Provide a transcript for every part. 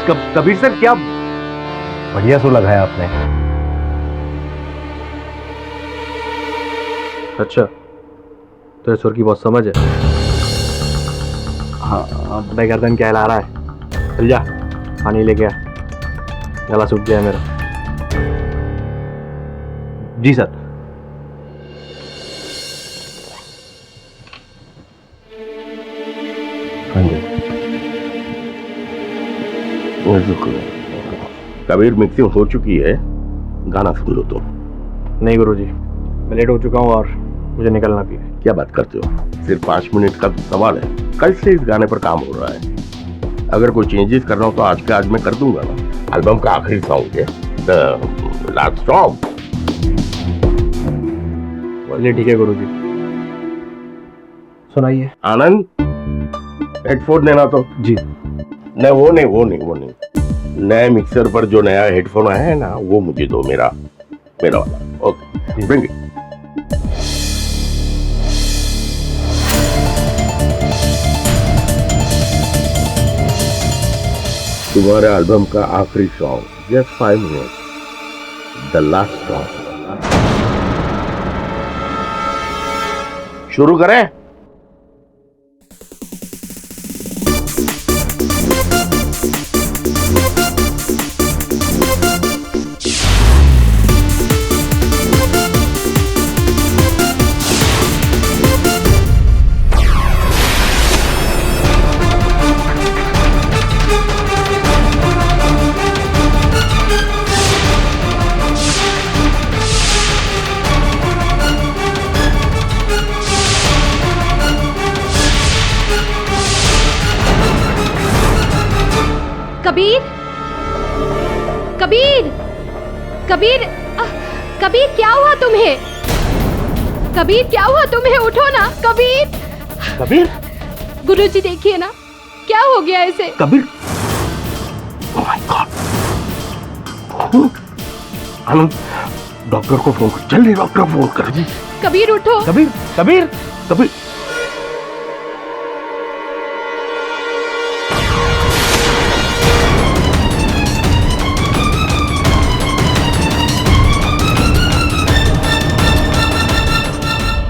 Kabir sir क्या बढ़िया सुर लगाया आपने। अच्छा तो सुर की बहुत समझ है। हाँ अपने गर्दन क्या हिला रहा है, चल जा पानी लेके आ, गला सूख गया मेरा। जी सर। हाँ जी। कबीर मिक्सिंग हो चुकी है, गाना सुन लो तुम। नहीं गुरुजी, मैं लेट हो चुका हूँ और मुझे निकलना भी है। क्या बात करते हो, सिर्फ 5 मिनट का सवाल है। कल से इस गाने पर काम हो रहा है, अगर कोई चेंजेस करना हो तो आज के आज मैं कर दूंगा ना। एल्बम का आखिरी सॉन्ग है, द लास्ट सॉन्ग। चलिए ठीक है गुरुजी, सुनाइए। आनंद हेडफोन देना तो। जी। नहीं वो नहीं नए मिक्सर पर जो नया हेडफोन आया है ना, वो मुझे दो, मेरा वाला। Okay bring it. तुम्हारे एल्बम का आखिरी song, just 5 minute, the last song. शुरू करें? कबीर, कबीर, कबीर, कबीर क्या हुआ तुम्हें? कबीर क्या हुआ तुम्हें? उठो ना कबीर। कबीर? गुरुजी देखिए ना क्या हो गया इसे। Kabir? Oh my God. Anand doctor को फोन कर, जल्दी डॉक्टर को फोन कर। जी कबीर उठो। कबीर कबीर कबीर।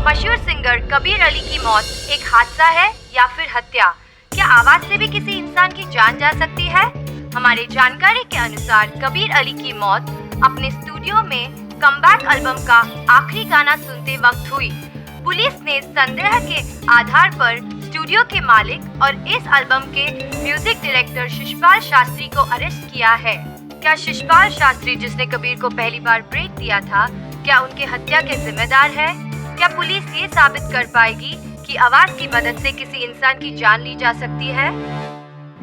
मशहूर सिंगर कबीर अली की मौत एक हादसा है या फिर हत्या? क्या आवाज से भी किसी इंसान की जान जा सकती है? हमारे जानकारी के अनुसार कबीर अली की मौत अपने स्टूडियो में कमबैक एल्बम का आखिरी गाना सुनते वक्त हुई। पुलिस ने संदेह के आधार पर स्टूडियो के मालिक और इस एल्बम के म्यूजिक डायरेक्टर शिशपाल शास्त्री को अरेस्ट किया है। क्या शिशपाल शास्त्री, जिसने कबीर को पहली बार ब्रेक दिया था, क्या उनके हत्या के जिम्मेदार है? क्या पुलिस ये साबित कर पाएगी कि आवाज की मदद से किसी इंसान की जान ली जा सकती है?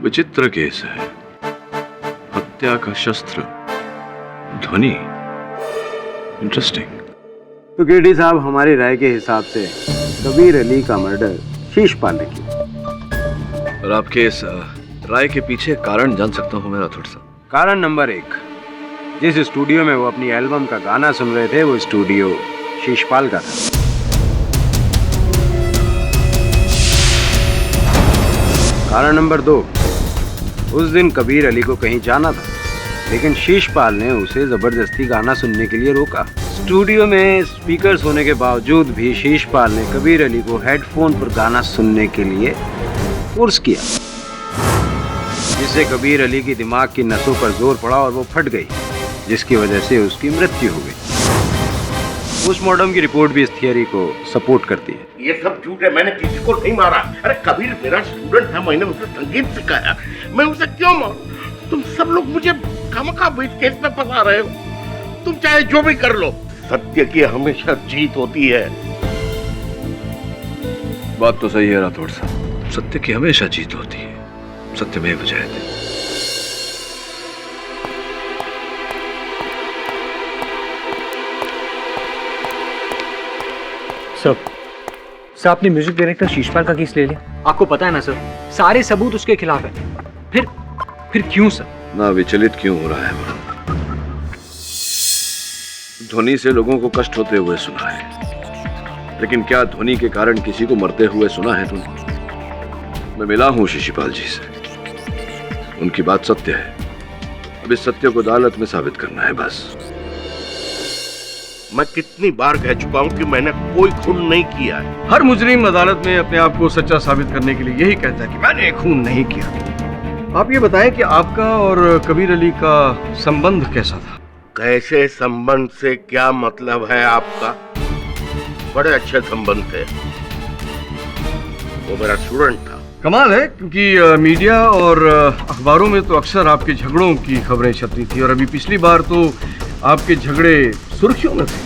विचित्र केस है, हत्या का शस्त्र ध्वनि। इंटरेस्टिंग। तो केडी साहब, हमारी राय के हिसाब से कबीर अली का मर्डर शिशपाल ने किया। और आपके इस राय के पीछे कारण जान सकता हूँ मेरा थोड़ा सा? कारण नंबर 1, जिस स्टूडियो में वो अपनी एल्बम का गाना सुन रहे थे, वो स्टूडियो शिशपाल का था। कारण नंबर 2, उस दिन कबीर अली को कहीं जाना था, लेकिन शिशपाल ने उसे जबरदस्ती गाना सुनने के लिए रोका। स्टूडियो में स्पीकर्स होने के बावजूद भी शिशपाल ने कबीर अली को हेडफोन पर गाना सुनने के लिए फोर्स किया, जिससे कबीर अली की दिमाग की नसों पर जोर पड़ा और वो फट गई, जिसकी वजह से उसकी मृत्यु हो गई। पोस्टमार्टम की रिपोर्ट भी इस थियरी को सपोर्ट करती है। ये सब झूठ है, मैंने किसी को नहीं मारा। अरे कबीर मेरा स्टूडेंट था, मैंने उसे संगीत सिखाया, मैं उसे क्यों मारूं? तुम सब लोग मुझे खामखा इस केस में फंसा रहे हो। तुम चाहे जो भी कर लो, सत्य की हमेशा जीत होती है। बात तो सही है राठौड़ साहब, सत्य की हमेशा जीत होती है। सत्यमेव जयते। सर आपने म्यूजिक डायरेक्टर शिशपाल का केस ले लिया। आपको पता है ना सर, सारे सबूत उसके खिलाफ है। फिर क्यों सर? ना विचलित क्यों हो रहा है? ध्वनि से लोगों को कष्ट होते हुए सुना है, लेकिन क्या ध्वनि के कारण किसी को मरते हुए सुना है तूने? मैं मिला हूं शिशपाल जी से, उनकी बात सत्य है। अब इस सत्य को अदालत में साबित करना है बस। मैं कितनी बार कह चुका हूँ कि मैंने कोई खून नहीं किया है। हर मुजरिम अदालत में अपने आप को सच्चा साबित करने के लिए यही कहता है कि मैंने खून नहीं किया। आप ये बताएं कि आपका और कबीर अली का संबंध कैसा था? कैसे संबंध से क्या मतलब है आपका? बड़े अच्छे संबंध थे। वो मेरा स्टूडेंट था। कमाल है, क्योंकि मीडिया और अखबारों में तो अक्सर आपके झगड़ों की खबरें छपती थी और अभी पिछली बार तो आपके झगड़े सुर्खियों में थे।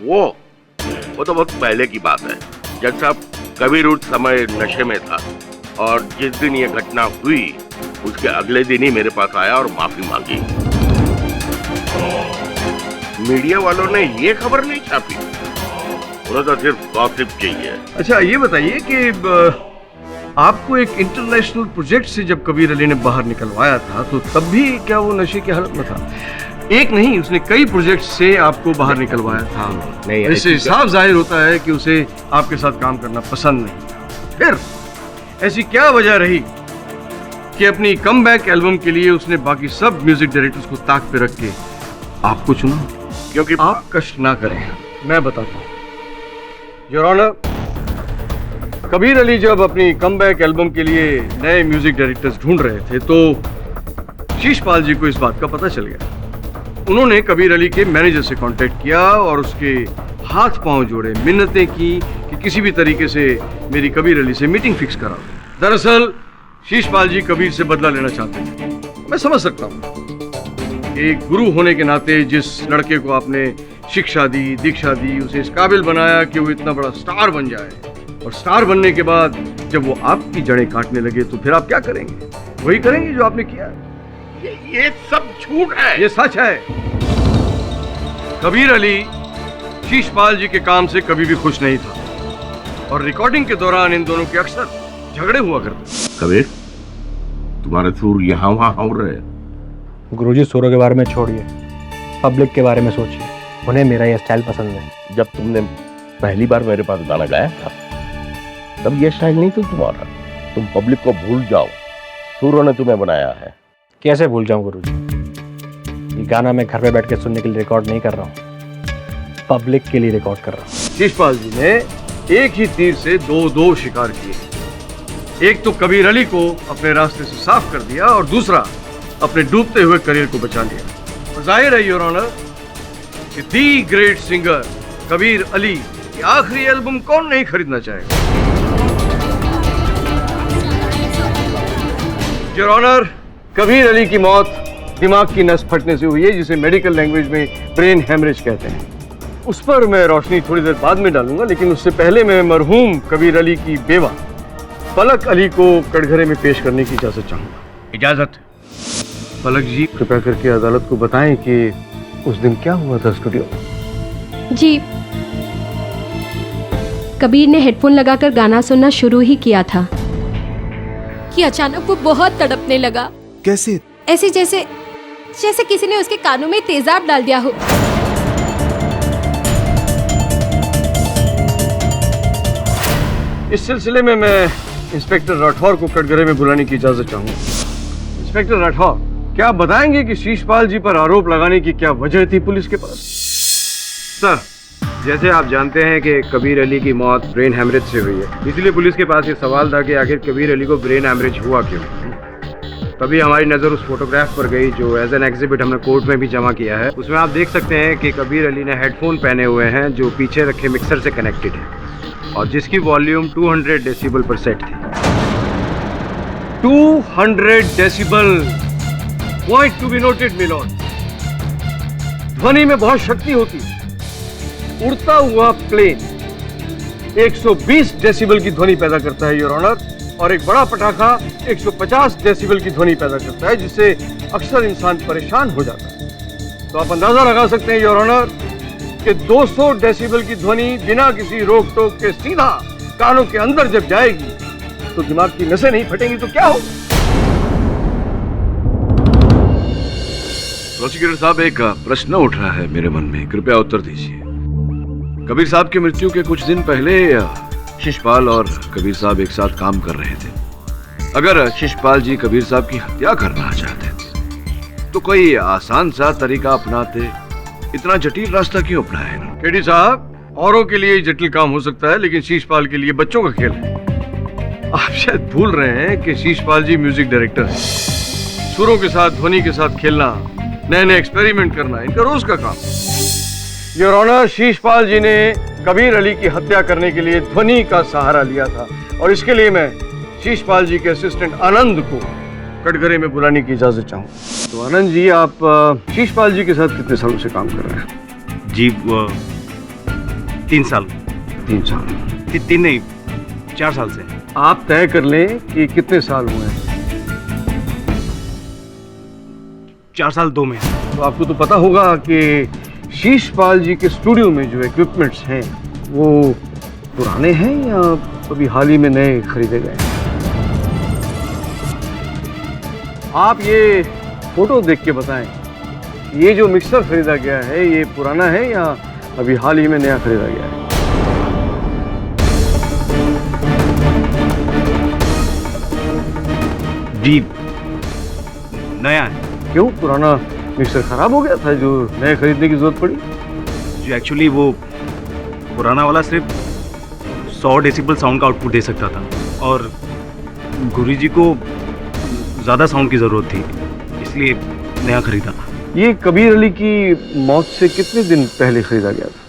वो तो बहुत पहले की बात है, जब साहब कबीर उस समय नशे में था और जिस दिन ये घटना हुई उसके अगले दिन ही मेरे पास आया और माफी मांगी। मीडिया वालों ने ये खबर नहीं छापी, उन्हें तो सिर्फ गॉसिप चाहिए। अच्छा ये बताइए कि आपको एक इंटरनेशनल प्रोजेक्ट से जब कबीर अली ने बाहर निकलवाया था तो तब भी क्या वो नशे की हालत में था? एक नहीं, उसने कई प्रोजेक्ट से आपको बाहर निकलवाया था। नहीं, इससे साफ जाहिर होता है कि उसे आपके साथ काम करना पसंद नहीं। फिर ऐसी क्या वजह रही कि अपनी कमबैक एल्बम के लिए उसने बाकी सब म्यूजिक डायरेक्टर्स को ताक पे रख के आपको चुना? क्योंकि आप कष्ट ना करें, मैं बताता हूँ। योर ऑनर, कबीर अली जब अपनी कमबैक एल्बम के लिए नए म्यूजिक डायरेक्टर्स ढूंढ रहे थे तो शीशपाल जी को इस बात का पता चल गया। उन्होंने कबीर अली के मैनेजर से कांटेक्ट किया और उसके हाथ पांव जोड़े, मिन्नतें की कि किसी भी तरीके से मेरी कबीर अली से मीटिंग फिक्स करा। दरअसल शीशपाल जी कबीर से बदला लेना चाहते थे। मैं समझ सकता हूँ, एक गुरु होने के नाते जिस लड़के को आपने शिक्षा दी, दीक्षा दी, उसे इस काबिल बनाया कि वो इतना बड़ा स्टार बन जाए, और स्टार बनने के बाद जब वो आपकी जड़ें काटने लगे तो फिर आप क्या करेंगे? वही करेंगे जो आपने किया। ये सब झूठ है। ये सच है। कबीर अली शीशपाल जी के काम से कभी भी खुश नहीं था और रिकॉर्डिंग के दौरान इन दोनों के अक्सर झगड़े हुआ करते। कबीर, तुम्हारे सुर यहाँ वहाँ हो रहे हैं। गुरुजी, सुरों के बारे में छोड़िए, पब्लिक के बारे में सोचिए। उन्हें मेरा ये स्टाइल पसंद है। जब तुमने पहली बार मेरे पास गाना गाया था तब ये स्टाइल नहीं था तुम्हारा। तुम पब्लिक को भूल जाओ, सुरों ने तुम्हें बनाया है। कैसे भूल जाऊं गुरुजी? ये गाना मैं घर पे बैठ के सुनने के लिए रिकॉर्ड नहीं कर रहा हूँ, पब्लिक के लिए रिकॉर्ड कर रहा हूँ। शीशपाल जी ने एक ही तीर से दो शिकार किए। एक तो कबीर अली को अपने रास्ते से साफ कर दिया और दूसरा अपने डूबते हुए करियर को बचा लिया। और जाहिर है योर ऑनर कि the great singer Kabir Ali की आखिरी एल्बम कौन नहीं खरीदना चाहेगा? योर ऑनर, कबीर अली की मौत दिमाग की नस फटने से हुई है, जिसे मेडिकल लैंग्वेज में ब्रेन हेमरेज कहते हैं। उस पर मैं रोशनी थोड़ी देर बाद में डालूंगा, लेकिन उससे पहले मैं मरहूम कबीर अली की बेवा पलक अली को कटघरे में पेश करने की इजाजत चाहूंगा। इजाजत। पलक जी, कृपया करके अदालत को बताएं कि उस दिन क्या हुआ था स्टूडियो में। जी, कबीर ने हेडफोन लगाकर गाना सुनना शुरू ही किया था कि अचानक वो बहुत तड़पने लगा। कैसे? ऐसे जैसे किसी ने उसके कानों में तेजाब डाल दिया हो। इस सिलसिले में मैं इंस्पेक्टर राठौर को कटघरे में बुलाने की इजाजत चाहूंगा। इंस्पेक्टर राठौर, क्या आप बताएंगे कि शीशपाल जी पर आरोप लगाने की क्या वजह थी पुलिस के पास? सर, जैसे आप जानते हैं कि कबीर अली की मौत ब्रेन हेमरेज से हुई है, इसलिए पुलिस के पास ये सवाल था कि आखिर कबीर अली को ब्रेन हेमरेज हुआ क्यों। तभी हमारी नज़र उस फोटोग्राफ पर गई जो एज एन एग्जिबिट हमने कोर्ट में भी जमा किया है। उसमें आप देख सकते हैं कि कबीर अली ने हेडफोन पहने हुए हैं जो पीछे रखे मिक्सर से कनेक्टेड है और जिसकी वॉल्यूम 200 डेसिबल पर सेट थी। 200 decibel, point to be noted milord. ध्वनि में बहुत शक्ति होती है। उड़ता हुआ प्लेन 120 डेसिबल की ध्वनि पैदा करता है योर ऑनर, और एक बड़ा पटाखा 150 डेसिबल की ध्वनि पैदा करता है, जिससे अक्सर इंसान परेशान हो जाता है। तो आप अंदाजा लगा सकते हैं योर ऑनर कि 200 डेसिबल की ध्वनि बिना किसी रोक टोक के सीधा कानों के अंदर जब जाएगी तो दिमाग की नसें नहीं फटेंगी तो क्या होगा? प्रोसिक्यूटर साहब, एक प्रश्न उठ रहा है मेरे मन में, कृपया उत्तर दीजिए। कबीर साहब की मृत्यु के कुछ दिन पहले शिशपाल और कबीर साहब एक साथ काम कर रहे थे। अगर शिशपाल जी कबीर साहब की हत्या करना चाहते तो कोई आसान सा तरीका अपनाते, इतना जटिल रास्ता क्यों अपनाए? केडी साहब, औरों के लिए जटिल काम हो सकता है, लेकिन शीशपाल के लिए बच्चों का खेल है। आप शायद भूल रहे हैं कि शीशपाल जी म्यूजिक डायरेक्टर हैं। सुरों के साथ, ध्वनि के साथ खेलना, नए नए एक्सपेरिमेंट करना इनका रोज का काम। योर ऑनर, शीशपाल जी ने कबीर अली की हत्या करने के लिए ध्वनि का सहारा लिया था, और इसके लिए मैं शीशपाल जी के असिस्टेंट आनंद को कटघरे में बुलाने की इजाजत चाहूँ। तो आनंद जी, आप शीशपाल जी के साथ कितने सालों से काम कर रहे हैं? जी 3 साल। 3 साल? 3 नहीं, 4 साल से। आप तय कर लें कि कितने साल हुए हैं। 4 साल 2 महीने। तो आपको तो पता होगा कि शीशपाल जी के स्टूडियो में जो इक्विपमेंट्स हैं वो पुराने हैं या अभी हाल ही में नए खरीदे गए हैं। आप ये फोटो देख के बताएं, ये जो मिक्सर खरीदा गया है ये पुराना है या अभी हाल ही में नया खरीदा गया है? जी नया है। क्यों, पुराना मिक्सर खराब हो गया था जो नया खरीदने की जरूरत पड़ी? जी एक्चुअली वो पुराना वाला सिर्फ 100 डेसिबल साउंड का आउटपुट दे सकता था, और गुरुजी को ज़्यादा साउंड की ज़रूरत थी, इसलिए नया खरीदा। ये कबीर अली की मौत से कितने दिन पहले खरीदा गया था?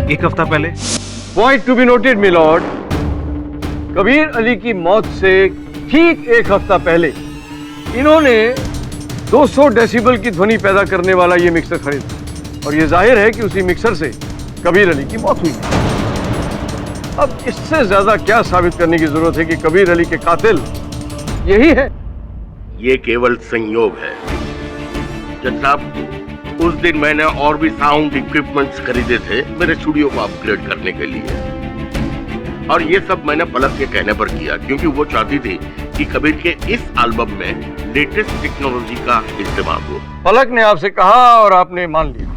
1 हफ्ता पहले। Point to be noted my Lord, Kabir Ali की मौत से ठीक 1 हफ्ता पहले इन्होंने 200 डेसिबल की ध्वनि पैदा करने वाला ये मिक्सर खरीदा, और ये जाहिर है कि उसी मिक्सर से कबीर अली की मौत हुई। अब इससे ज्यादा क्या साबित करने की जरूरत है कि कबीर अली के कातिल यही है? ये केवल संयोग है जज साहब। उस दिन मैंने और भी साउंड इक्विपमेंट्स खरीदे थे मेरे स्टूडियो को अपग्रेड करने के लिए, और ये सब मैंने पलक के कहने पर किया, क्योंकि वो चाहती थी कि कबीर के इस एल्बम में लेटेस्ट टेक्नोलॉजी का इस्तेमाल हो। पलक ने आपसे कहा और आपने मान लिया।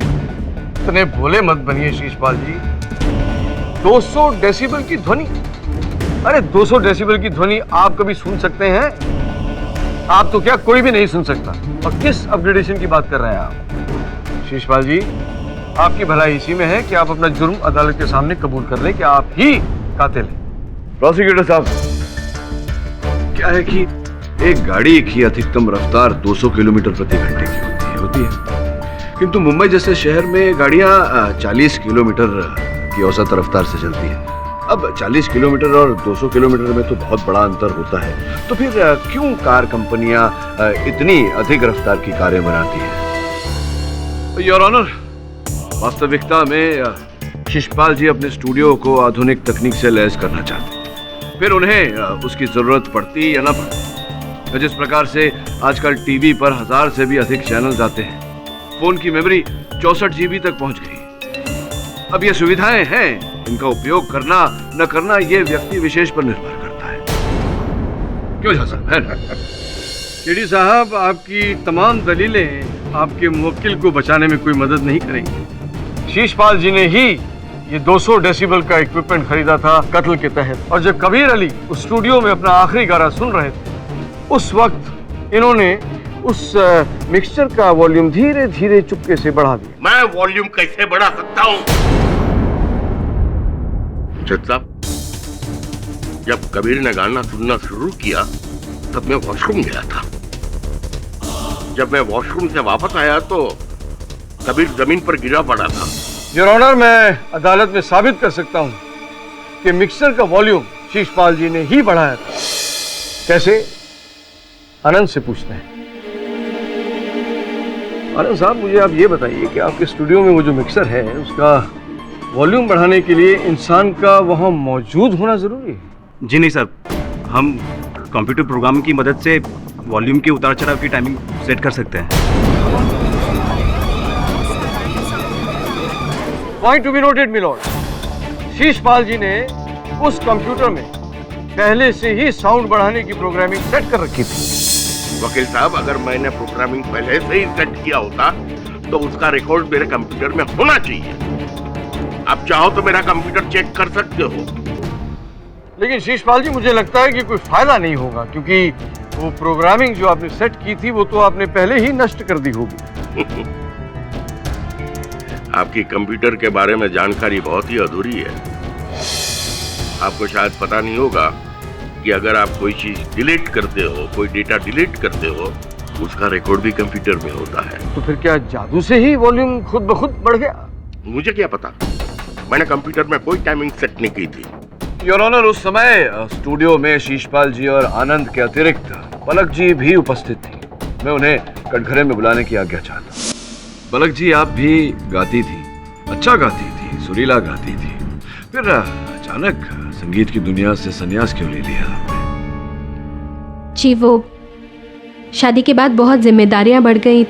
इतने भोले मत बनिए शीशपाल जी। 200 डेसिबल की ध्वनि, अरे 200 डेसिबल की ध्वनि आप कभी सुन सकते हैं? आप तो क्या, कोई भी नहीं सुन सकता। और किस अपग्रेडेशन की बात कर रहे हैं आप? शीशपाल जी, आपकी भलाई इसी में है कि आप अपना जुर्म अदालत के सामने कबूल कर लें कि आप ही कातिल हैं। प्रोसिक्यूटर साहब, क्या है कि एक गाड़ी की अधिकतम रफ्तार 200 किलोमीटर प्रति घंटे की होती है, किंतु मुंबई जैसे शहर में गाड़ियां 40 किलोमीटर की औसत रफ्तार से चलती है। अब 40 किलोमीटर और 200 किलोमीटर में तो बहुत बड़ा अंतर होता है, तो फिर क्यों कार कंपनियां इतनी अधिक रफ्तार की कारें बनाती हैं? योर ऑनर, वास्तविकता में शिशपाल जी अपने स्टूडियो को आधुनिक तकनीक से लैस करना चाहते हैं, फिर उन्हें उसकी जरूरत पड़ती या ना पड़ती। जिस प्रकार से आजकल टीवी पर 1000 से भी अधिक चैनल्स आते हैं, फोन की मेमोरी 64 GB तक पहुंच गई। अब ये सुविधाएं हैं, इनका उपयोग करना न करना ये व्यक्ति विशेष पर निर्भर करता है। क्यों झा साहब, है ना? केडी साहब, आपकी तमाम दलीलें आपके मुवक्किल को बचाने में कोई मदद नहीं करेंगी। शीशपाल जी ने ही ये 200 डेसिबल का इक्विपमेंट खरीदा था कत्ल के तहत, और जब कबीर अली उस स्टूडियो में अपना आखिरी गाना सुन रहे थे, उस वक्त इन्होंने उस मिक्सचर का वॉल्यूम धीरे धीरे चुपके से बढ़ा दिया। मैं वॉल्यूम कैसे बढ़ा सकता हूँ? जज साहब, जब कबीर ने गाना सुनना शुरू किया तब मैं वॉशरूम गया था। जब मैं वॉशरूम से वापस आया तो कबीर जमीन पर गिरा पड़ा था। योर ऑनर, मैं अदालत में साबित कर सकता हूँ कि मिक्सर का वॉल्यूम शीशपाल जी ने ही बढ़ाया था। कैसे? आनंद से पूछते हैं। आनंद साहब, मुझे आप ये बताइए कि आपके स्टूडियो में वो जो मिक्सर है उसका वॉल्यूम बढ़ाने के लिए इंसान का वहाँ मौजूद होना जरूरी है? जी नहीं सर, हम कंप्यूटर प्रोग्राम की मदद से वॉल्यूम के उतार चढ़ाव की टाइमिंग सेट कर सकते हैं। Point to be noted my lord, Sheeshpal ji ने उस कंप्यूटर में पहले से ही साउंड बढ़ाने की प्रोग्रामिंग सेट कर रखी थी। वकील साहब, अगर मैंने प्रोग्रामिंग पहले से ही सेट किया होता तो उसका रिकॉर्ड मेरे कंप्यूटर में होना चाहिए। आप चाहो तो मेरा कंप्यूटर चेक कर सकते हो। लेकिन शीशपाल जी, मुझे लगता है कि कोई फायदा नहीं होगा, क्योंकि वो प्रोग्रामिंग जो आपने सेट की थी वो तो आपने पहले ही नष्ट कर दी होगी। आपकी कंप्यूटर के बारे में जानकारी बहुत ही अधूरी है। आपको शायद पता नहीं होगा कि अगर आप कोई चीज डिलीट करते हो, कोई डेटा डिलीट करते हो, उसका रिकॉर्ड भी कंप्यूटर में होता है। तो फिर क्या जादू से ही वॉल्यूम खुद ब खुद बढ़ गया? मुझे क्या पता, मैंने कंप्यूटर में कोई टाइमिंग सेट नहीं की थी। योर ऑनर, उस समय स्टूडियो में शीशपाल जी और आनंद के अतिरिक्त पलक जी भी उपस्थित थी। मैं उन्हें कटघरे में बुलाने की आज्ञा चाहता। पलक जी, आप भी गाती थी, अच्छा गाती थी, सुरीला गाती थी, फिर अचानक संगीत की दुनिया से संन्यास क्यों ले लिया आपने? जी, वो शादी के बाद बहुत जिम्मेदारियां बढ़ गई,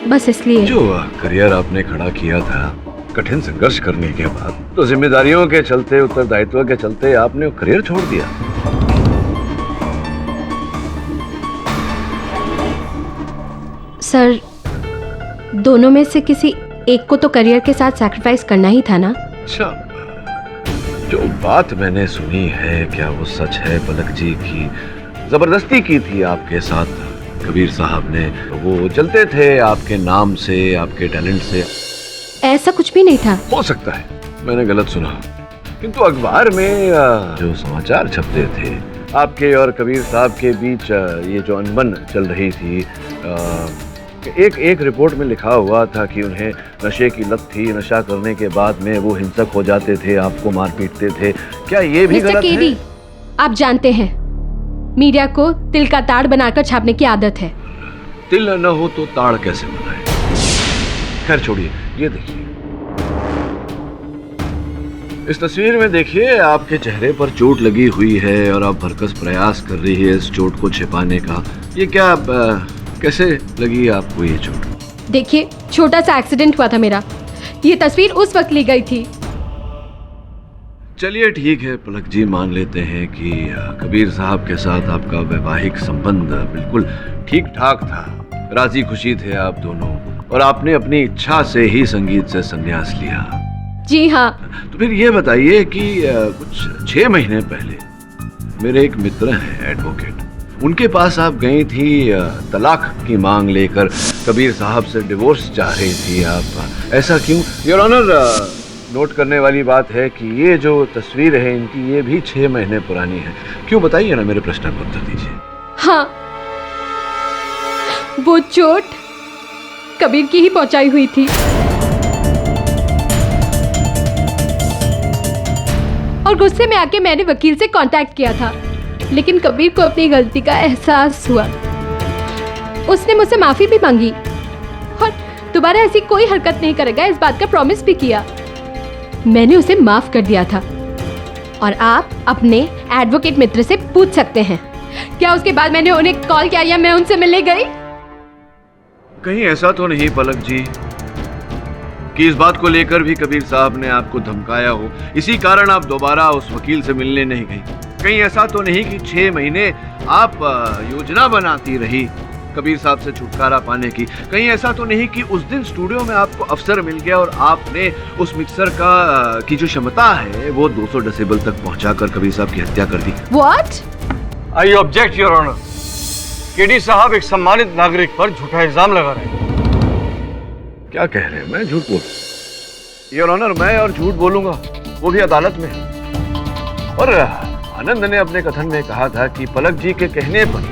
बस इसलिए। जो करियर आपने खड़ा किया था कठिन संघर्ष करने के बाद, तो जिम्मेदारियों के चलते, उत्तरदायित्व के चलते आपने करियर छोड़ दिया। सर, दोनों में से किसी एक को तो करियर के साथ सैक्रिफाइस करना ही था ना? अच्छा, जो बात मैंने सुनी है, क्या वो सच है पलक जी की जबरदस्ती की थी आपके साथ कबीर साहब ने? वो चलते थे आपके नाम से, आपके टैलेंट से? ऐसा कुछ भी नहीं था। हो सकता है मैंने गलत सुना, किंतु अखबार में जो समाचार छपते थे आपके और कबीर साहब के बीच, ये जो अनबन चल रही थी, एक रिपोर्ट में लिखा हुआ था कि उन्हें नशे की लत थी, नशा करने के बाद में वो हिंसक हो जाते थे, आपको मार पीटते थे। क्या ये भी गलत है? आप जानते हैं मीडिया को तिल का ताड़ बनाकर छापने की आदत है। तिल न हो तो ताड़ कैसे बनाए? खैर छोड़िए, ये देखिए, इस तस्वीर में देखिए आपके चेहरे पर चोट लगी हुई है और आप भरकस प्रयास कर रही है इस चोट को छिपाने का। ये क्या, कैसे लगी आपको ये चोट? देखिए, छोटा सा एक्सीडेंट हुआ था मेरा, ये तस्वीर उस वक्त ली गई थी। चलिए ठीक है पलक जी, मान लेते हैं कि कबीर साहब के साथ आपका वैवाहिक संबंध बिल्कुल ठीक ठाक था, राजी खुशी थे आप दोनों, और आपने अपनी इच्छा से ही संगीत से संन्यास लिया। जी हाँ। तो फिर ये बताइए कि कुछ 6 महीने पहले मेरे एक मित्र हैं एडवोकेट, उनके पास आप गई थी तलाक की मांग लेकर, कबीर साहब से डिवोर्स चाह रही थी आप, ऐसा क्यों? योर ऑनर, नोट करने वाली बात है कि ये जो तस्वीर है इनकी, ये भी 6 महीने पुरानी है। क्यों, बताइए ना, मेरे प्रश्न का उत्तर दीजिए। हाँ, वो चोट कबीर की ही पहुंचाई हुई थी, और गुस्से में आके मैंने वकील से कांटेक्ट किया था, लेकिन कबीर को अपनी गलती का एहसास हुआ। उसने मुझसे माफी भी मांगी और दोबारा ऐसी कोई हरकत नहीं करेगा, इस बात का प्रॉमिस भी किया। मैंने उसे माफ कर दिया था, और आप अपने एडवोकेट मित्र से पूछ सकते हैं क्या उसके बाद मैंने उन्हें कॉल किया या मैं उनसे मिलने गई? कहीं ऐसा तो नहीं पलक जी कि इस बात को लेकर भी कबीर साहब ने आपको धमकाया हो, इसी कारण आप दोबारा उस वकील से मिलने नहीं गई? कहीं ऐसा तो नहीं कि 6 महीने आप योजना बनाती रही कबीर साहब से छुटकारा पाने की? कहीं ऐसा तो नहीं कि उस दिन स्टूडियो में आपको अवसर मिल गया और आपने उस मिक्सर की जो क्षमता है वो 200 डेसिबल तक पहुंचाकर कबीर साहब की हत्या कर दी? What? I object your honour. KD साहब एक सम्मानित नागरिक पर झूठा इल्जाम लगा रहे हैं। क्या कह रहे हैं? मैं झूठ बोल? योर ऑनर, मैं और झूठ बोलूंगा, वो भी अदालत में? और आनंद ने अपने कथन में कहा था कि पलक जी के कहने पर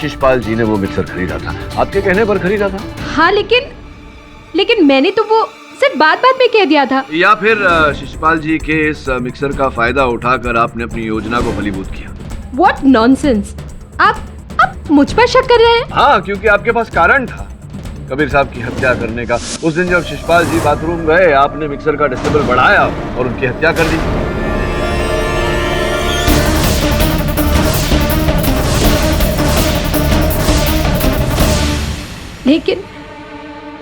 शिशपाल जी ने वो मिक्सर खरीदा था, आपके कहने पर खरीदा था? हाँ, लेकिन मैंने तो वो सिर्फ बात में कह दिया था। या फिर शिशपाल जी के इस मिक्सर का फायदा उठाकर आपने अपनी योजना को फलीभूत किया? What nonsense! आप मुझ पर शक कर रहे हैं? हाँ, क्योंकि आपके पास कारण था कबीर साहब की हत्या करने का। उस दिन जब शिशपाल जी बाथरूम गए, आपने मिक्सर का डेसिबल बढ़ाया और उनकी हत्या कर दी।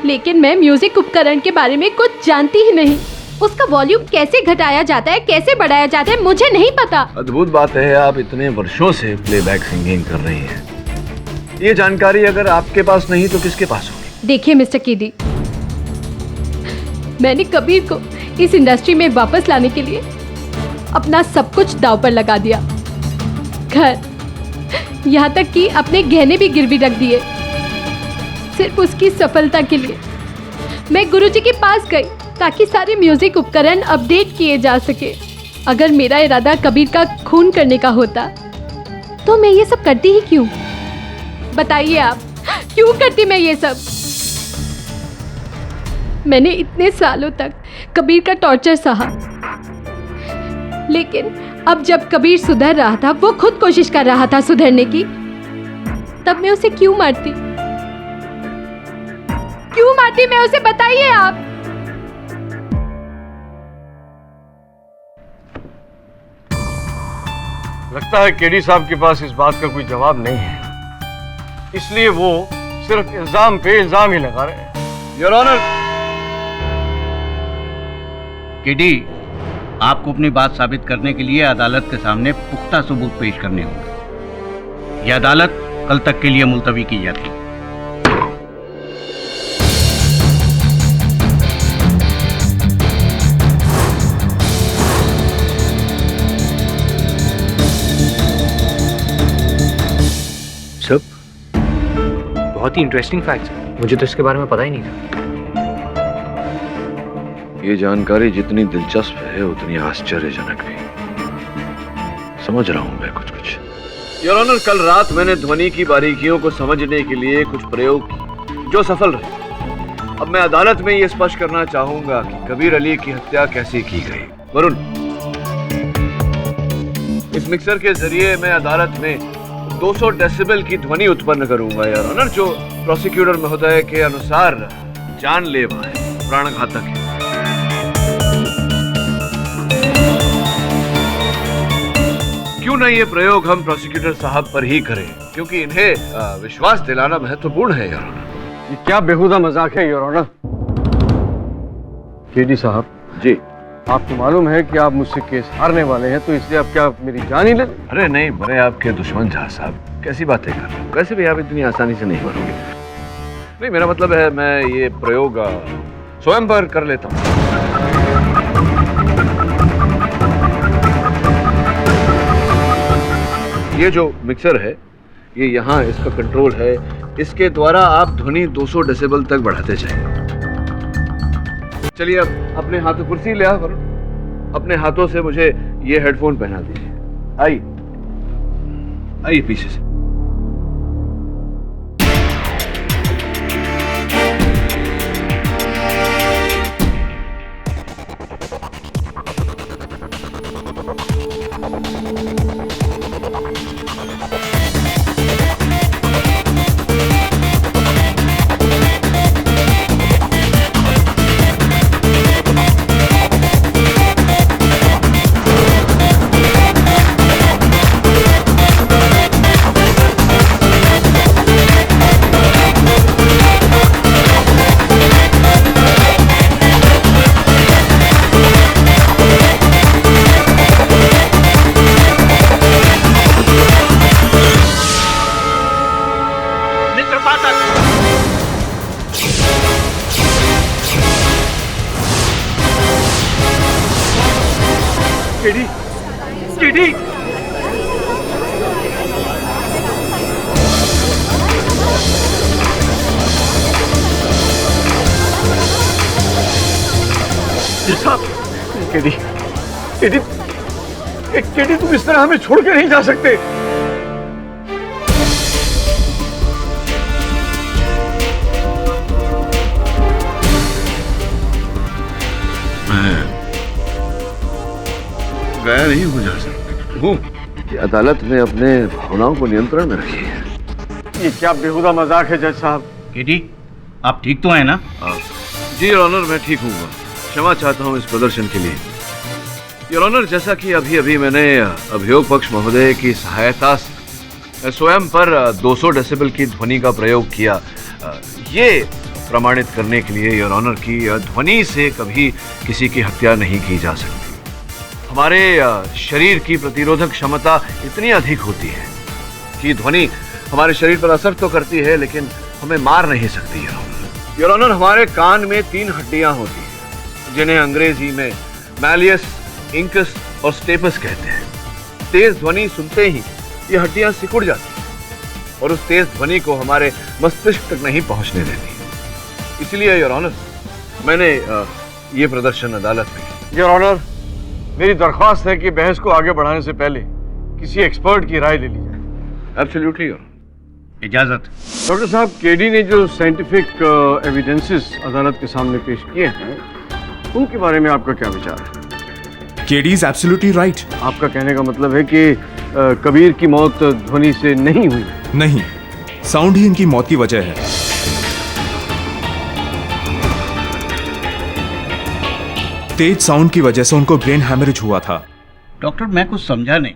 लेकिन मैं म्यूजिक उपकरण के बारे में कुछ जानती ही नहीं। उसका वॉल्यूम कैसे घटाया जाता है, कैसे बढ़ाया जाता है, मुझे नहीं पता। अद्भुत बात है, आप इतने वर्षों से प्लेबैक सिंगिंग कर रही हैं। ये जानकारी अगर आपके पास नहीं तो किसके पास होगी? देखिए मिस्टर केडी, मैंने कबीर को इस इंडस्ट्री में वापस लाने के लिए अपना सब कुछ दांव पर लगा दिया। घर, यहाँ तक कि अपने गहने भी गिरवी रख दिए सिर्फ उसकी सफलता के लिए। मैं गुरुजी के पास गई ताकि सारे म्यूजिक उपकरण अपडेट किए जा सके। अगर मेरा इरादा कबीर का खून करने का होता तो मैं ये सब करती ही क्यों? बताइए आप, क्यों करती मैं ये सब? मैंने इतने सालों तक कबीर का टॉर्चर सहा, लेकिन अब जब कबीर सुधर रहा था, वो खुद कोशिश कर रहा था सुधरने की, तब मैं उसे क्यों मारती? क्यों मारती मैं उसे? बताइए आप। लगता है केडी साहब के पास इस बात का कोई जवाब नहीं है, इसलिए वो सिर्फ इल्जाम पे इल्जाम ही लगा रहे हैं। Your honour. केडी, आपको अपनी बात साबित करने के लिए अदालत के सामने पुख्ता सबूत पेश करने होंगे। यह अदालत कल तक के लिए मुलतवी की जाती है। सब बहुत ही इंटरेस्टिंग फैक्ट्स है, मुझे तो इसके बारे में पता ही नहीं था। ये जानकारी जितनी दिलचस्प है उतनी आश्चर्यजनक भी। समझ रहा हूं मैं कुछ कुछ। योर ऑनर, कल रात मैंने ध्वनि की बारीकियों को समझने के लिए कुछ प्रयोग किए जो सफल रहे। अब मैं अदालत में ये स्पष्ट करना चाहूंगा कि कबीर अली की हत्या कैसे की गई। वरुण, इस मिक्सर के जरिए मैं अदालत में 200 डेसिबल की ध्वनि उत्पन्न करूंगा योर ऑनर, जो प्रोसिक्यूटर महोदय के अनुसार जानलेवा है, प्राणघातक है। क्यों ना ये प्रयोग हम प्रोसिक्यूटर साहब पर ही करें, क्योंकि इन्हें विश्वास दिलाना महत्वपूर्ण है योर ऑनर। ये क्या बेहुदा मजाक है योर ऑनर? केडी साहब जी, आपको मालूम है कि आप मुझसे केस हारने वाले हैं, तो इसलिए आप क्या मेरी जान ही ले? अरे नहीं, बड़े आपके दुश्मन जहां साहब, कैसी बातें कर रहे हैं? वैसे भी आप इतनी आसानी से नहीं मरोगे। नहीं, मेरा मतलब है मैं ये प्रयोग स्वयं पर कर लेता हूँ। ये जो मिक्सर है, ये यहाँ इसका कंट्रोल है, इसके द्वारा आप ध्वनि 200 डेसिबल तक बढ़ाते जाएं। चलिए अब अपने हाथों, कुर्सी ले आ वरुण, अपने हाथों से मुझे ये हेडफोन पहना दीजिए। आइए पीछे से। केडी, केडी, साहब, केडी, केडी, केडी, तुम इस तरह हमें छोड़ के नहीं जा सकते। गया नहीं हो जा सकता हूँ। ये अदालत में अपने भावनाओं को नियंत्रण में रखिए। ये क्या बेहुदा मजाक है जज साहब? केडी, आप ठीक तो हैं ना? जी योर ऑनर, मैं ठीक हूँ। क्षमा चाहता हूँ इस प्रदर्शन के लिए। योर ऑनर, जैसा कि अभी अभी मैंने अभियोग पक्ष महोदय की सहायता से स्वयं पर 200 डेसिबल की ध्वनि का प्रयोग किया, ये प्रमाणित करने के लिए योर ऑनर की ध्वनि से कभी किसी की हत्या नहीं की जा सकती। हमारे शरीर की प्रतिरोधक क्षमता इतनी अधिक होती है कि ध्वनि हमारे शरीर पर असर तो करती है, लेकिन हमें मार नहीं सकती। योर ऑनर, हमारे कान में 3 हड्डियां होती हैं, जिन्हें अंग्रेजी में मैलियस, इंकस और स्टेपस कहते हैं। तेज ध्वनि सुनते ही ये हड्डियां सिकुड़ जाती हैं और उस तेज ध्वनि को हमारे मस्तिष्क तक नहीं पहुंचने देती। इसलिए योर ऑनर, मैंने ये प्रदर्शन अदालत में किया। योर ऑनर, मेरी दरख्वास्त है कि बहस को आगे बढ़ाने से पहले किसी एक्सपर्ट की राय ले ली जाए। Absolutely your. इजाजत। डॉक्टर साहब, केडी ने जो साइंटिफिक एविडेंसेस अदालत के सामने पेश किए हैं, उनके बारे में आपका क्या विचार है? KD is absolutely right. आपका कहने का मतलब है कि कबीर की मौत ध्वनि से नहीं हुई? नहीं, साउंड ही इनकी मौत की वजह है। तेज साउंड की वजह से उनको ब्रेन हैमरेज हुआ था। डॉक्टर, मैं कुछ समझा नहीं।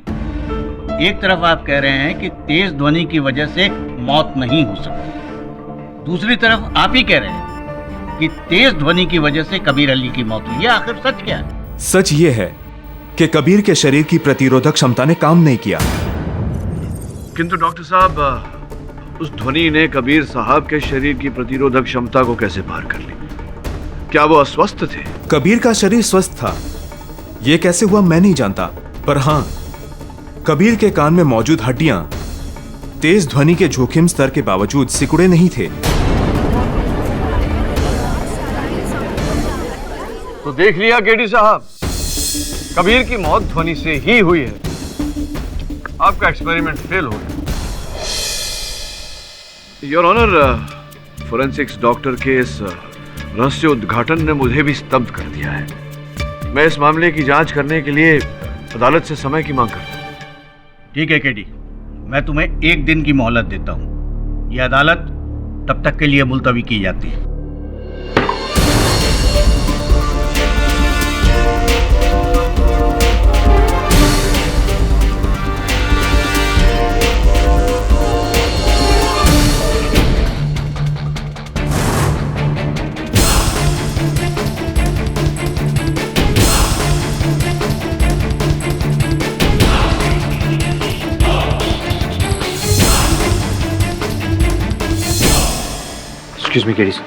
एक तरफ आप कह रहे हैं कि तेज ध्वनि की वजह से मौत नहीं हो सकती, दूसरी तरफ आप ही कह रहे हैं कि तेज ध्वनि की वजह से कबीर अली की मौत हुई। आखिर सच क्या है? सच ये है कि कबीर के शरीर की प्रतिरोधक क्षमता ने काम नहीं किया। किंतु डॉक्टर साहब, उस ध्वनि ने कबीर साहब के शरीर की प्रतिरोधक क्षमता को कैसे पार कर ली? क्या वो अस्वस्थ थे? कबीर का शरीर स्वस्थ था, ये कैसे हुआ मैं नहीं जानता, पर हां, कबीर के कान में मौजूद हड्डियां तेज ध्वनि के जोखिम स्तर के बावजूद सिकुड़े नहीं थे। तो देख लिया केडी साहब, कबीर की मौत ध्वनि से ही हुई है। आपका एक्सपेरिमेंट फेल हो गया। योर ऑनर, फोरेंसिक्स डॉक्टर के इस रहस्य उद्घाटन ने मुझे भी स्तब्ध कर दिया है। मैं इस मामले की जांच करने के लिए अदालत से समय की मांग करता हूं। ठीक है केडी, मैं तुम्हें 1 दिन की मोहलत देता हूं। यह अदालत तब तक के लिए मुलतवी की जाती है। Excuse me, Katie's.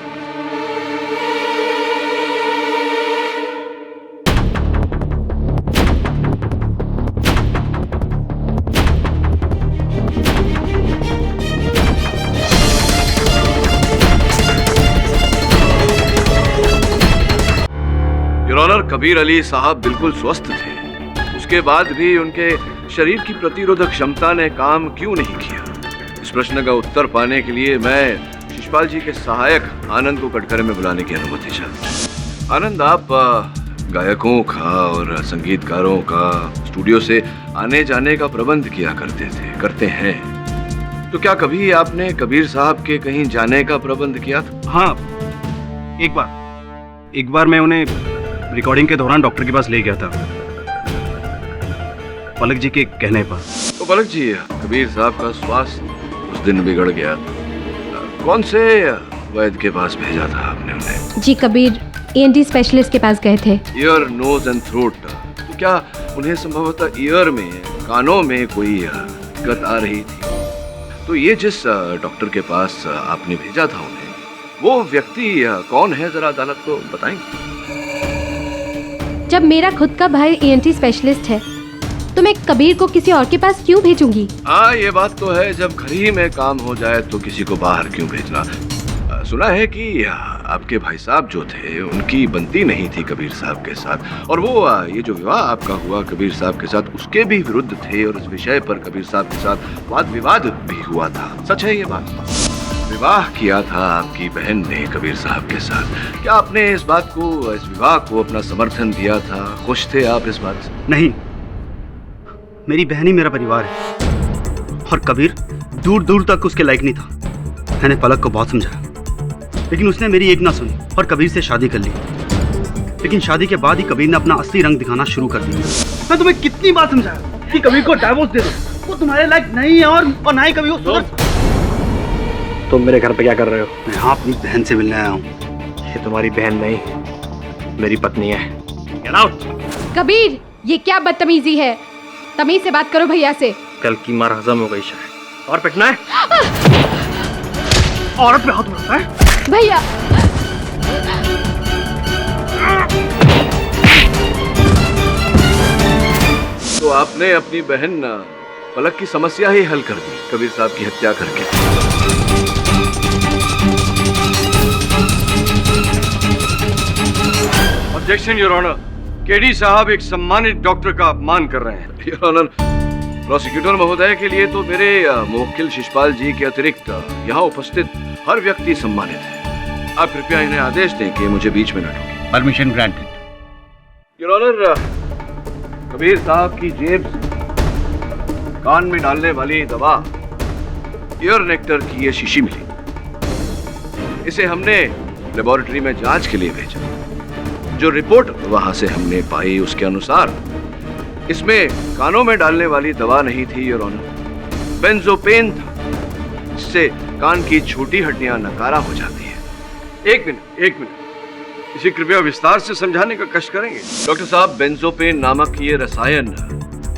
Your honour, Kabir Ali साहब बिल्कुल स्वस्थ थे। उसके बाद भी उनके शरीर की प्रतिरोधक क्षमता ने काम क्यों नहीं किया? इस प्रश्न का उत्तर पाने के लिए मैं शिशपाल जी के सहायक आनंद को कटघरे में बुलाने की अनुमति चाहता। आनंद, आप गायकों का और संगीतकारों का स्टूडियो से आने जाने का प्रबंध किया करते हैं, तो क्या कभी आपने कबीर साहब के कहीं जाने का प्रबंध किया था? हाँ, एक बार मैं उन्हें रिकॉर्डिंग के दौरान डॉक्टर के पास ले गया था, पलक जी के कहने पर। तो पलक जी, कबीर साहब का स्वास्थ्य उस दिन बिगड़ गया था। कौन से वैद्य के पास भेजा था आपने उन्हें? जी, कबीर ENT स्पेशलिस्ट के पास गए थे। Ear, nose and throat. तो क्या उन्हें संभवतः ईयर में, कानों में कोई दिक्कत आ रही थी? तो ये जिस डॉक्टर के पास आपने भेजा था उन्हें, वो व्यक्ति कौन है, जरा अदालत को बताएंगे? जब मेरा खुद का भाई ENT स्पेशलिस्ट है, तो मैं कबीर को किसी और के पास क्यों भेजूंगी? हाँ, ये बात तो है। जब घर ही में काम हो जाए तो किसी को बाहर क्यों भेजना? सुना है कि आपके भाई साहब जो थे, उनकी बनती नहीं थी कबीर साहब के साथ, और वो ये जो विवाह आपका हुआ कबीर साहब के साथ, उसके भी विरुद्ध थे, और इस विषय पर कबीर साहब के साथ वाद विवाद भी हुआ था। सच है ये बात? विवाह किया था आपकी बहन ने कबीर साहब के साथ। क्या आपने इस बात को, इस विवाह को अपना समर्थन दिया था? खुश थे आप इस बात से? नहीं, मेरी बहन ही मेरा परिवार है, और कबीर दूर दूर तक उसके लायक नहीं था। मैंने पलक को बहुत समझाया, लेकिन उसने मेरी एक ना सुनी और कबीर से शादी कर ली। लेकिन शादी के बाद ही कबीर ने अपना असली रंग दिखाना शुरू कर दिया। मैं तुम्हें कितनी बार समझाया कि कबीर को डाइवोर्स दे दो, वो तुम्हारे लायक नहीं है, और ना ही कभी वो सुधर। तुम मेरे घर पे क्या कर रहे हो? मैं यहाँ अपनी बहन से मिलने आया हूँ। ये तुम्हारी बहन नहीं, मेरी पत्नी है। Get out! कबीर, ये क्या बदतमीजी है? तमीज से बात करो भैया से। कल की मार हजम हो गई शायद, और पिटना है? औरत पे हाथ उठाता है? भैया तो आपने अपनी बहन पलक की समस्या ही हल कर दी कबीर साहब की हत्या करके। ऑब्जेक्शन योर ऑनर, केडी साहब एक सम्मानित डॉक्टर का अपमान कर रहे हैं। योर ऑनर, प्रोसिक्यूटर महोदय के लिए तो मेरे मुवक्किल शिशपाल जी के अतिरिक्त यहाँ उपस्थित हर व्यक्ति सम्मानित है। आप कृपया इन्हें आदेश दें कि मुझे बीच में न टोकें। Permission granted. Your honour, Kabir साहब की जेब से कान में डालने वाली दवा ईयर नेक्टर की ये शीशी मिली। इसे हमने लेबोरेटरी में जांच के लिए भेजा। जो रिपोर्ट वहां से हमने पाई उसके अनुसार इसमें कानों में डालने वाली दवा नहीं थी योर ऑनर, बेंजोपेन था, जिससे कान की छोटी हड्डियां नकारा हो जाती है। एक मिनट, इसे कृपया विस्तार से समझाने का कष्ट करेंगे। डॉक्टर साहब, बेंजोपेन नामक ये रसायन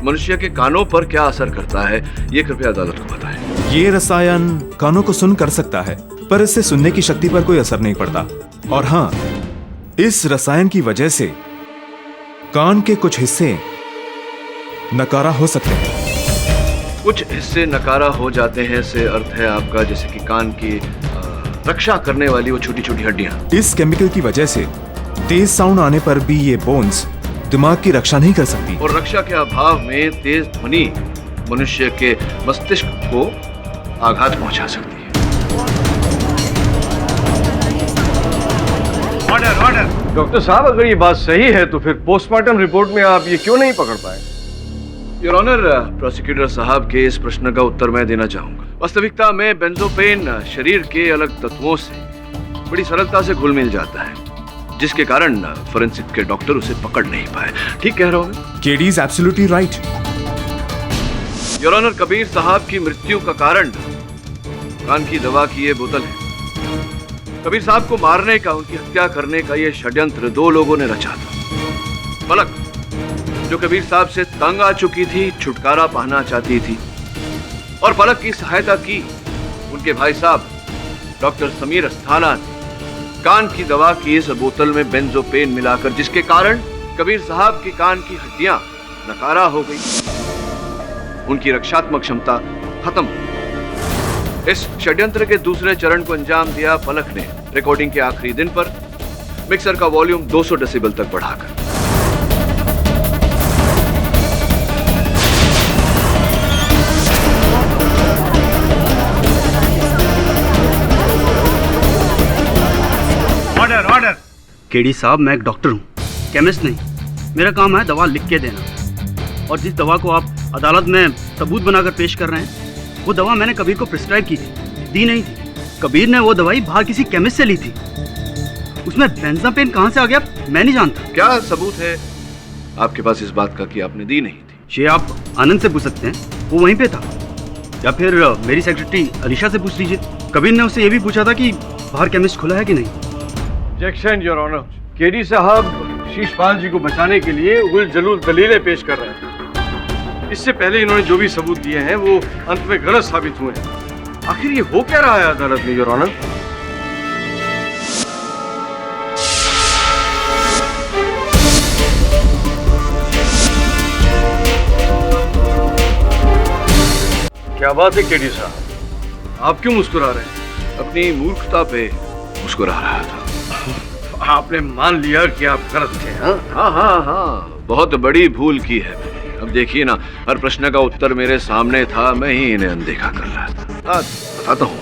मनुष्य के कानों पर क्या असर करता है, ये कृपया अदालत को बताएं। ये रसायन कानों को सुन कर सकता है, पर इससे सुनने की शक्ति पर कोई असर नहीं पड़ता। और हाँ, इस रसायन की वजह से कान के कुछ हिस्से नकारा हो सकते हैं। कुछ हिस्से नकारा हो जाते हैं से अर्थ है आपका जैसे कि कान की रक्षा करने वाली वो छोटी छोटी हड्डियां। इस केमिकल की वजह से तेज साउंड आने पर भी ये बोन्स दिमाग की रक्षा नहीं कर सकती। और रक्षा के अभाव में तेज ध्वनि मनुष्य के मस्तिष्क को आघात पहुंचा सकती है। ऑर्डर। डॉक्टर साहब, अगर ये बात सही है तो फिर पोस्टमार्टम रिपोर्ट में आप ये क्यों नहीं पकड़ पाए? योर ऑनर, प्रोसिक्यूटर साहब के इस प्रश्न का उत्तर मैं देना चाहूंगा। वास्तविकता में बेंजोपेन शरीर के अलग तत्वों से बड़ी सरलता से घुल मिल जाता है, जिसके कारण फोरेंसिक के डॉक्टर उसे पकड़ नहीं पाए। ठीक कह रहा हूं? KD is absolutely right. Your honour, Kabir साहब की मृत्यु का कारण कान की दवा की ये बोतल है। कबीर साहब को मारने का, उनकी हत्या करने का ये षड्यंत्र दो लोगों ने रचा था। पलक, जो कबीर साहब से तंग आ चुकी थी, छुटकारा पाना चाहती थी, और पलक की सहायता की उनके भाई साहब डॉक्टर समीर अस्थाना ने कान की दवा की इस बोतल में बेंजोपेन मिलाकर, जिसके कारण कबीर साहब की कान की हड्डियां नकारा हो गई, उनकी रक्षात्मक क्षमता खत्म हो गई। इस षड्यंत्र के दूसरे चरण को अंजाम दिया पलक ने रिकॉर्डिंग के आखिरी दिन पर मिक्सर का वॉल्यूम 200 डेसिबल तक बढ़ाकर। ऑर्डर। केडी साहब, मैं एक डॉक्टर हूँ, केमिस्ट नहीं। मेरा काम है दवा लिख के देना, और जिस दवा को आप अदालत में सबूत बनाकर पेश कर रहे हैं, वो दवा मैंने कबीर को प्रिस्क्राइब की थी, दी नहीं थी। कबीर ने वो दवाई बाहर किसी केमिस्ट से ली थी। उसमें बेंजापेन कहाँ से आ गया मैं नहीं जानता। क्या सबूत है आपके पास इस बात का कि आपने दी नहीं थी? ये आप आनंद से पूछ सकते हैं, वो वहीं पे था, या फिर मेरी सेक्रेटरी अलीशा से पूछ लीजिए। कबीर ने उससे ये भी पूछा था कि बाहर केमिस्ट खुला है कि नहीं। ऑब्जेक्शन योर ऑनर, केडी साहब शीशपाल जी को बचाने के लिए उल जलूल दलीलें पेश कर रहे हैं। इससे पहले इन्होंने जो भी सबूत दिए हैं वो अंत में गलत साबित हुए हैं। आखिर ये हो क्या रहा है अदालत में योर ऑनर? क्या बात है केडी साहब, आप क्यों मुस्कुरा रहे हैं? अपनी मूर्खता पे मुस्कुरा रहा था। आपने मान लिया कि आप गलत थे? हाँ, बहुत बड़ी भूल की है मैंने। अब देखिए ना, हर प्रश्न का उत्तर मेरे सामने था, मैं ही इन्हें अनदेखा कर रहा था। बताता हूँ।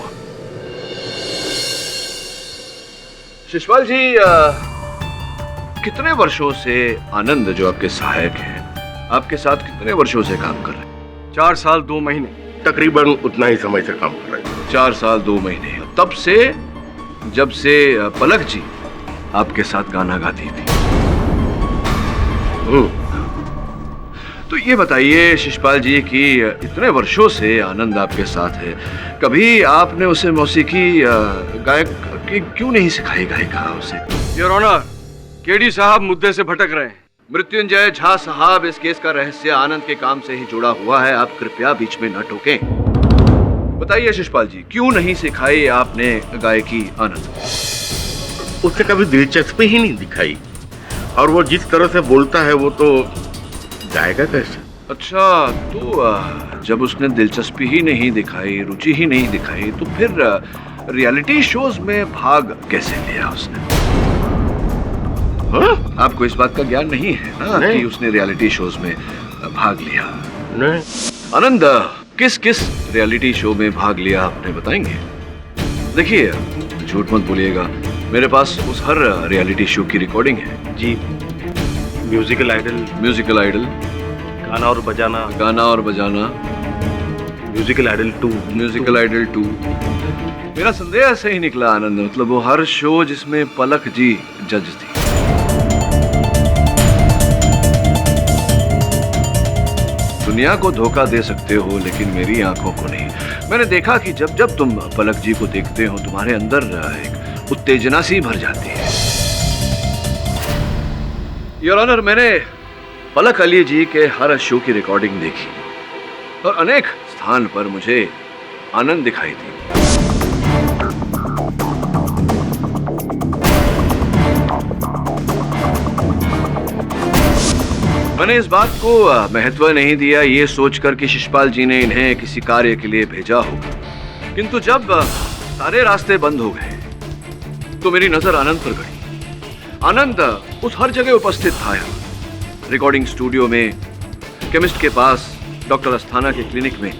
शिशपाल जी, कितने वर्षों से आनंद जो आपके सहायक हैं, आपके साथ कितने वर्षों से काम कर रहे हैं? 4 साल 2 महीने। तकरीबन उतना ही समय से काम कर रहे हैं। 4 साल 2 महीने। तब से जब से पलक जी आपके साथ गाना गाती थी। तो ये बताइए शिशपाल जी कि इतने वर्षों से आनंद आपके साथ है, कभी आपने उसे मौसीकी गायक की क्यों नहीं सिखाई गायिका उसे? योर ऑनर, केडी साहब मुद्दे से भटक रहे हैं। मृत्युंजय झा साहब, इस केस का रहस्य आनंद के काम से ही जुड़ा हुआ है, आप कृपया बीच में न टोकें। बताइए शिशपाल जी, क्यों नहीं सिखाई आपने गायकी आनंद? उसे कभी दिलचस्पी ही नहीं दिखाई, और वो जिस तरह से बोलता है वो तो गाएगा कैसे? अच्छा, तो जब उसने दिलचस्पी ही नहीं दिखाई, रुचि ही नहीं दिखाई, तो फिर रियलिटी शोज में भाग कैसे लिया उसने? हाँ? आपको इस बात का ज्ञान नहीं है ना नहीं। कि उसने रियलिटी शोज में भाग लिया? नहीं। आनंद, किस किस रियलिटी शो में भाग लिया आपने बताएंगे? देखिए, झूठ मत बोलिएगा, मेरे पास उस हर रियलिटी शो की रिकॉर्डिंग है। जी, म्यूजिकल आइडल, म्यूजिकल आइडल, गाना और बजाना, गाना और बजाना, म्यूजिकल आइडल 2, म्यूजिकल आइडल 2। मेरा संदेह सही निकला आनंद, मतलब वो हर शो जिसमें पलक जी जज थी। दुनिया को धोखा दे सकते हो लेकिन मेरी आंखों को नहीं। मैंने देखा कि जब जब तुम पलक जी को देखते हो तुम्हारे अंदर एक उत्तेजना सी भर जाती है। योर ऑनर, मैंने पलक अली जी के हर शो की रिकॉर्डिंग देखी और अनेक स्थान पर मुझे आनंद दिखाई दी। मैंने इस बात को महत्व नहीं दिया ये सोचकर कि शिशपाल जी ने इन्हें किसी कार्य के लिए भेजा होगा, किंतु जब सारे रास्ते बंद हो गए तो मेरी नजर आनंद पर गई। आनंद उस हर जगह उपस्थित था, रिकॉर्डिंग स्टूडियो में, केमिस्ट के पास, डॉक्टर अस्थाना के क्लिनिक में,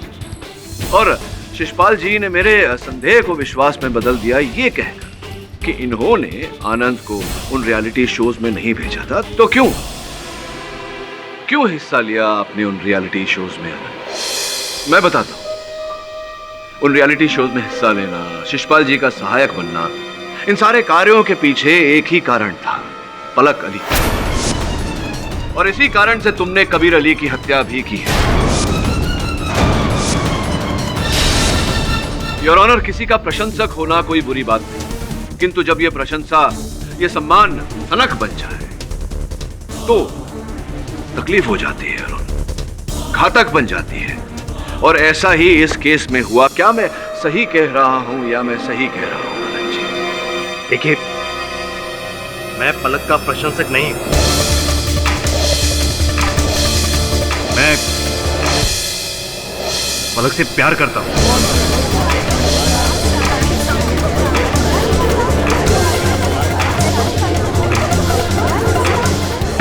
और शिशपाल जी ने मेरे संदेह को विश्वास में बदल दिया ये कहकर कि इन्होंने आनंद को उन रियलिटी शोज में नहीं भेजा था। तो क्यों हिस्सा लिया आपने उन रियलिटी शोज में? मैं बताता हूं, उन रियलिटी शोज में हिस्सा लेना, शिशपाल जी का सहायक बनना, इन सारे कार्यों के पीछे एक ही कारण था, पलक अली। और इसी कारण से तुमने कबीर अली की हत्या भी की है। योर ऑनर, किसी का प्रशंसक होना कोई बुरी बात नहीं, किंतु जब यह प्रशंसा, यह सम्मान सनक बन जाए तो तकलीफ हो जाती है, घातक बन जाती है। और ऐसा ही इस केस में हुआ। क्या मैं सही कह रहा हूं या मैं सही कह रहा हूं आनंद जी? देखिए, मैं पलक का प्रशंसक नहीं हूं, मैं पलक से प्यार करता हूं।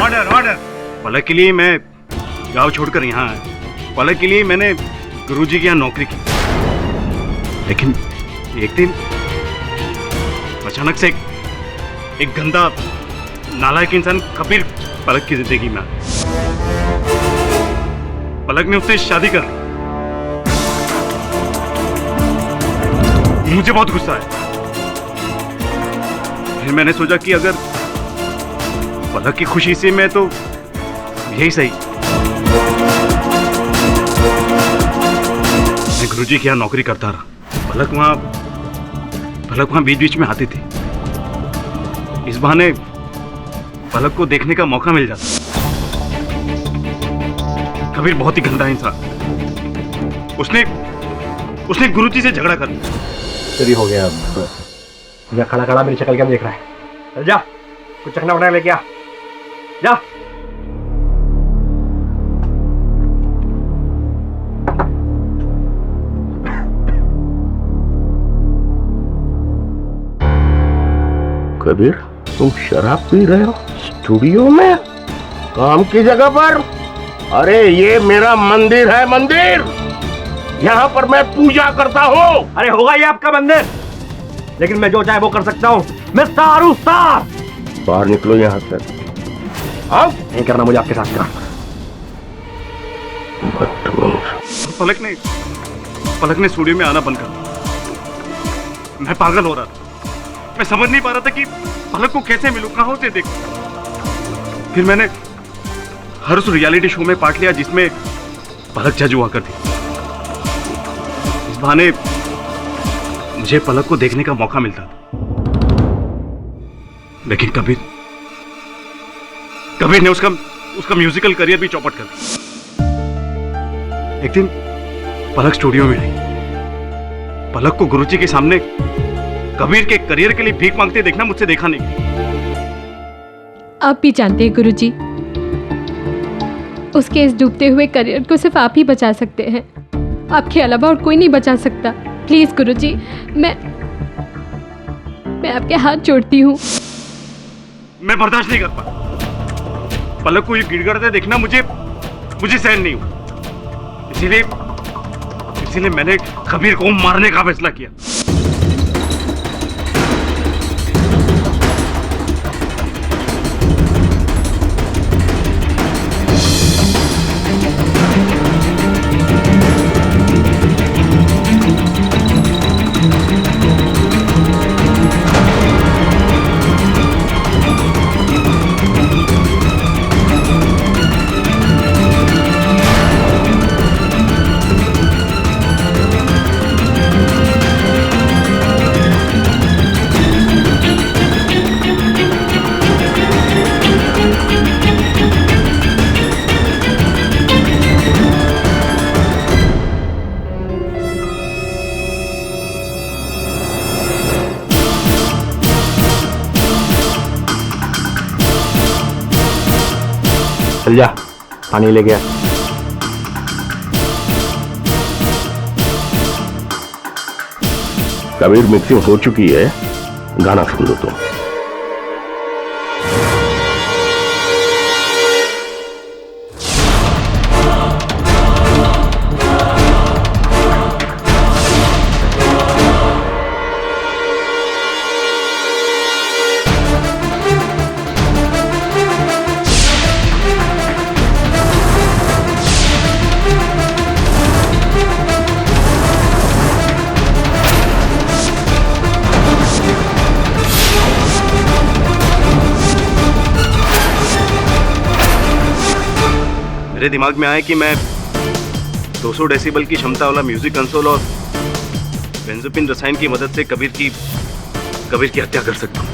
Order, order. पलक के लिए मैं गांव छोड़कर यहाँ आया। पलक के लिए मैंने गुरुजी के यहाँ नौकरी की, लेकिन एक दिन अचानक से एक गंदा नालायक इंसान कबीर पलक की जिंदगी में आया। पलक ने उससे शादी कर ली। मुझे बहुत गुस्सा आया। फिर मैंने सोचा कि अगर पलक की खुशी से मैं तो यही सही। मैं गुरुजी के यहाँ नौकरी करता रहा। पलक वहां बीच बीच में आती थी। इस बहाने पलक को देखने का मौका मिल जाता। कबीर बहुत ही गंदा इंसान। उसने गुरुजी से झगड़ा कर लिया। चोरी हो गया। अब खड़ा खड़ा मेरी शक्ल क्या देख रहा है? चल जा, कुछ चखना बना लेके आ, जा। कबीर, तुम शराब पी रहे हो स्टूडियो में, काम की जगह पर? अरे ये मेरा मंदिर है, मंदिर। यहाँ पर मैं पूजा करता हूँ। अरे होगा ये आपका मंदिर, लेकिन मैं जो चाहे वो कर सकता हूँ। मैं स्टार हूँ, स्टार। बाहर निकलो यहाँ से। आओ। नहीं करना मुझे आपके साथ काम। पलक ने स्टूडियो में आना बंद कर दिया। मैं पागल हो रहा था। मैं समझ नहीं पा रहा था कि पलक को कैसे मिलूं, कहां से देखूं। फिर मैंने हर उस रियलिटी शो में पार्ट लिया जिसमें पलक जज हुआ करती। इस बहाने मुझे पलक को देखने का मौका मिलता था। लेकिन कबीर ने उसका म्यूजिकल करियर भी चौपट कर दिया। एक दिन पलक स्टूडियो में आई। पलक को गुरुजी के सामने कबीर के करियर के लिए भीख मांगते देखना मुझसे देखा नहीं। आप भी जानते हैं गुरुजी, उसके इस डूबते हुए करियर को सिर्फ आप ही बचा सकते हैं। आपके अलावा और कोई नहीं बचा सकता। प्लीज गुरुजी, मैं आपके हाथ जोड़ती हूँ। मैं बर्दाश्त नहीं कर पा। पलक को ये गिड़गिड़ाते देखना मुझे सहन नहीं हुआ। इसीलिए मैंने कबीर को मारने का फैसला किया। चल जा, पानी ले गया। कबीर मिक्सिंग हो चुकी है, गाना सुन लो तुम। मेरे दिमाग में आया कि मैं 200 डेसिबल की क्षमता वाला म्यूजिक कंसोल और बेंजोपिन रसायन की मदद से कबीर की हत्या कर सकता हूँ।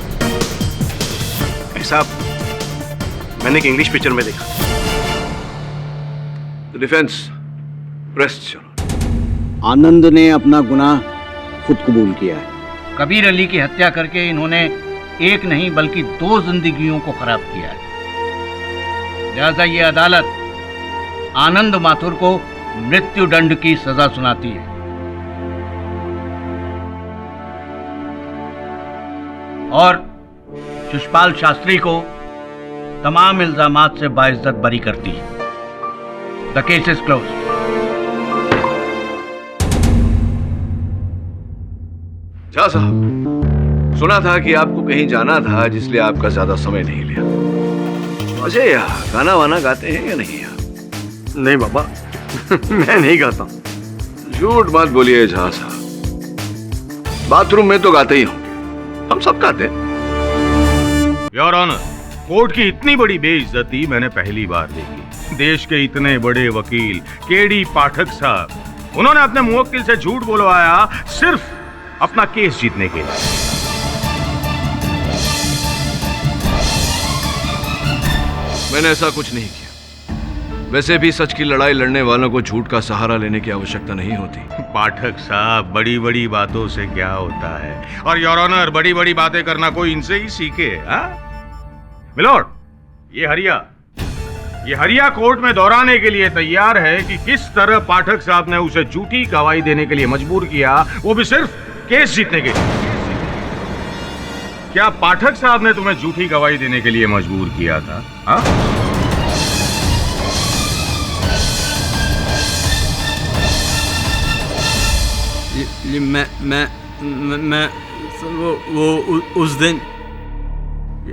ऐसा मैंने एक इंग्लिश पिक्चर में देखा। डिफेंस प्रेस चलो। आनंद ने अपना गुनाह खुद कबूल किया है। कबीर अली की हत्या करके इन्होंने एक नहीं बल्कि 2 जिंदगियों को खराब किया है। लिहाजा ये अदालत आनंद माथुर को मृत्यु दंड की सजा सुनाती है। और शिषपाल शास्त्री को तमाम इल्जामात से बाइज्जत बरी करती है। The case is close. Jha साहब, सुना था कि आपको कहीं जाना था, जिसलिए आपका ज्यादा समय नहीं लिया। अजय, गाना वाना गाते हैं या नहीं? नहीं बाबा, मैं नहीं गाता। झूठ मत बोलिए झा साहब, बाथरूम में तो गाते ही होंगे, हम सब गाते हैं। योर ऑनर, कोर्ट की इतनी बड़ी बेइज्जती मैंने पहली बार देखी। देश के इतने बड़े वकील केडी पाठक साहब, उन्होंने अपने मुवक्किल से झूठ बोलवाया सिर्फ अपना केस जीतने के लिए। मैंने ऐसा कुछ नहीं किया। वैसे भी सच की लड़ाई लड़ने वालों को झूठ का सहारा लेने की आवश्यकता नहीं होती। पाठक साहब, बड़ी बड़ी बातों से क्या होता है? और योर ऑनर, बड़ी बड़ी बातें करना कोई इनसे ही सीखे। मिलोड, ये हरिया कोर्ट में दोहराने के लिए तैयार है कि किस तरह पाठक साहब ने उसे झूठी गवाही देने के लिए मजबूर किया, वो भी सिर्फ केस जीतने के लिए। क्या पाठक साहब ने तुम्हें झूठी गवाही देने के लिए मजबूर किया था? मैं वो उस दिन।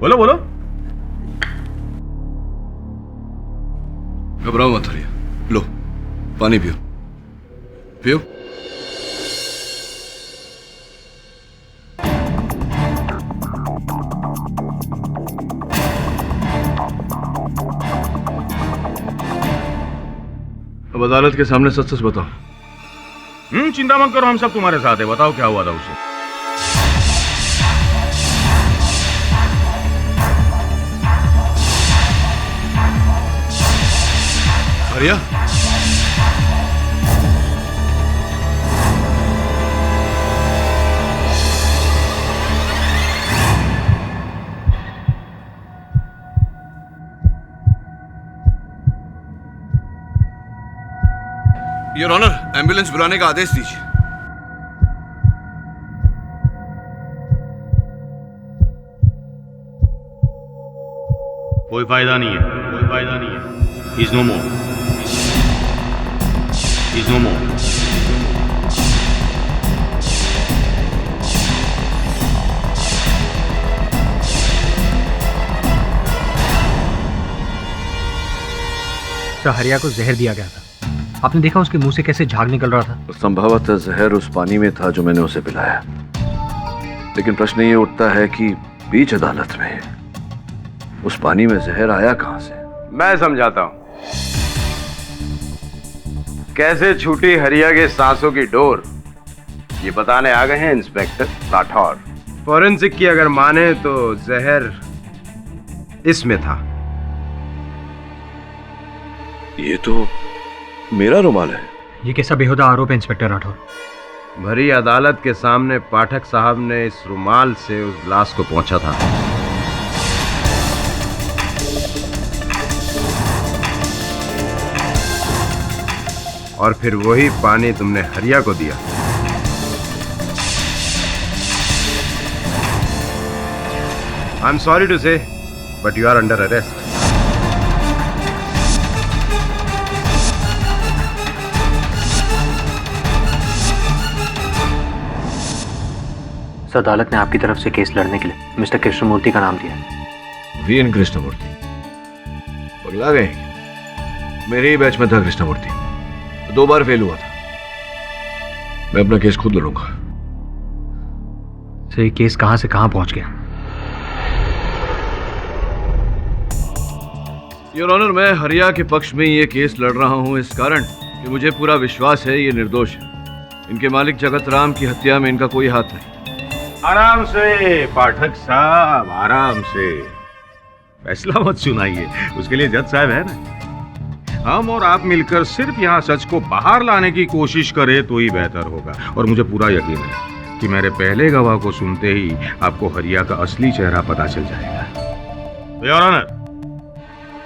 बोलो। घबराओ मत हरिया, लो पानी पियो। अब अदालत के सामने सच सच बताओ। चिंता मत करो, हम सब तुम्हारे साथ है। बताओ क्या हुआ था उसे। हरिया, योर ऑनर, एम्बुलेंस बुलाने का आदेश दीजिए। कोई फायदा नहीं है, कोई फायदा नहीं है। Is no more, is no more. Sir, Hariya को जहर दिया गया था। आपने देखा उसके मुंह से कैसे झाग निकल रहा था? संभवतः जहर उस पानी में था जो मैंने उसे पिलाया। लेकिन प्रश्न ये उठता है कि बीच अदालत में उस पानी में जहर आया कहां से? मैं समझाता हूं कैसे छूटी हरिया के सांसों की डोर। ये बताने आ गए हैं इंस्पेक्टर राठौर। फॉरेंसिक की अगर माने तो जहर इसमें था। ये तो मेरा रुमाल है। ये कैसा बेहुदा आरोप है इंस्पेक्टर राठौर? भरी अदालत के सामने पाठक साहब ने इस रुमाल से उस लाश को पहुंचा था। और फिर वही पानी तुमने हरिया को दिया। I am sorry to say, but you are under arrest. Sir, अदालत ने आपकी तरफ से केस लड़ने के लिए मिस्टर कृष्णमूर्ति का नाम दिया। वीएन कृष्णमूर्ति पगला गए? मेरे ही बैच में था कृष्णमूर्ति, 2 बार फेल हुआ था। मैं अपना केस खुद लड़ूंगा। सर, ये केस कहां से कहां पहुंच गया? योर ऑनर, मैं हरिया के पक्ष में ये केस लड़ रहा हूं इस कारण कि मुझे पूरा विश्वास है ये निर्दोष है। इनके मालिक जगत राम की हत्या में इनका कोई हाथ नहीं। आराम से पाठक साहब, आराम से। फैसला मत सुनाइए, उसके लिए जज साहब है ना। हम और आप मिलकर सिर्फ यहाँ सच को बाहर लाने की कोशिश करें तो ही बेहतर होगा। और मुझे पूरा यकीन है कि मेरे पहले गवाह को सुनते ही आपको हरिया का असली चेहरा पता चल जाएगा। योर ऑनर,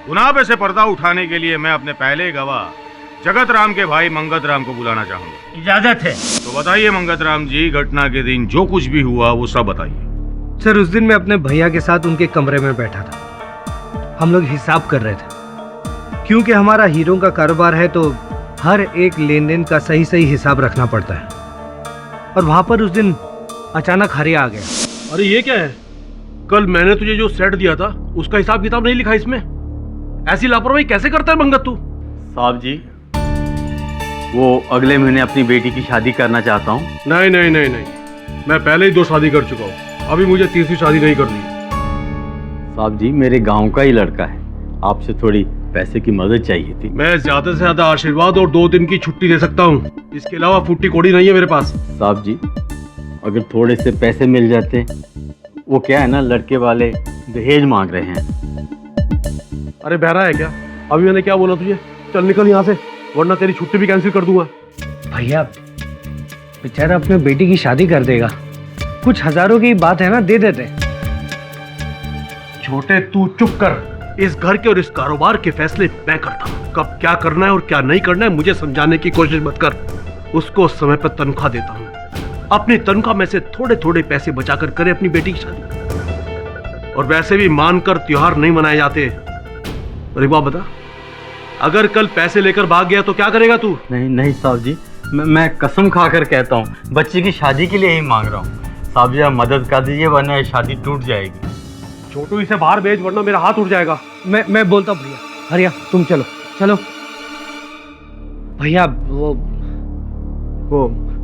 गुनाह पे से पर्दा उठाने के लिए मैं अपने पहले गवाह जगत राम के भाई मंगत राम को बुलाना चाहूंगा। इजाजत है। तो बताइए मंगत राम जी, घटना के दिन जो कुछ भी हुआ वो सब बताइए। सर, उस दिन मैं अपने भैया के साथ उनके कमरे में बैठा था। हम लोग हिसाब कर रहे थे। क्योंकि हमारा हीरो का कारोबार है तो हर एक लेन देन का सही सही हिसाब रखना पड़ता है। और वहां पर उस दिन अचानक हरिया आ गया। अरे ये क्या है? कल मैंने तुझे जो सेट दिया था उसका हिसाब किताब नहीं लिखा इसमें। ऐसी लापरवाही कैसे करता है मंगत तू? साहब जी, वो अगले महीने अपनी बेटी की शादी करना चाहता हूँ। नहीं नहीं नहीं नहीं, मैं पहले ही 2 शादी कर चुका हूँ, अभी मुझे 3री शादी नहीं करनी। साहब जी, मेरे गांव का ही लड़का है, आपसे थोड़ी पैसे की मदद चाहिए थी। मैं ज्यादा से ज्यादा आशीर्वाद और 2 दिन की छुट्टी दे सकता हूँ, इसके अलावा फुट्टी कोड़ी नहीं है मेरे पास। साहब जी, अगर थोड़े से पैसे मिल जाते। वो क्या है ना, लड़के वाले दहेज मांग रहे हैं। अरे बहरा है क्या? अभी मैंने क्या बोला तुझे? चल निकल यहाँ से, वरना तेरी छुट्टी भी कैंसिल कर दूंगा। भैया, बेचारा अपने बेटी की शादी कर देगा। कुछ हजारों की बात है ना, दे देते। छोटे, तू चुप कर। इस घर के और इस कारोबार के फैसले मैं करता हूँ। कब क्या करना है और क्या नहीं करना है मुझे समझाने की कोशिश मत कर। उसको समय पर तनख्वाह देता हूँ, अपनी तनख्वाह में से थोड़े थोड़े पैसे बचाकर करे अपनी बेटी की शादी। और वैसे भी मानकर त्योहार नहीं मनाए जाते। अरे बात बता, अगर कल पैसे लेकर भाग गया तो क्या करेगा तू? नहीं नहीं साहब जी, मैं कसम खाकर कहता हूँ, बच्चे की शादी के लिए ही मांग रहा हूँ। साहब जी, आप मदद कर दीजिए वरना शादी टूट जाएगी। छोटू, इसे बाहर भेज वरना मेरा हाथ उठ जाएगा। मैं बोलता हूँ भैया। हरिया, तुम चलो चलो। भैया वो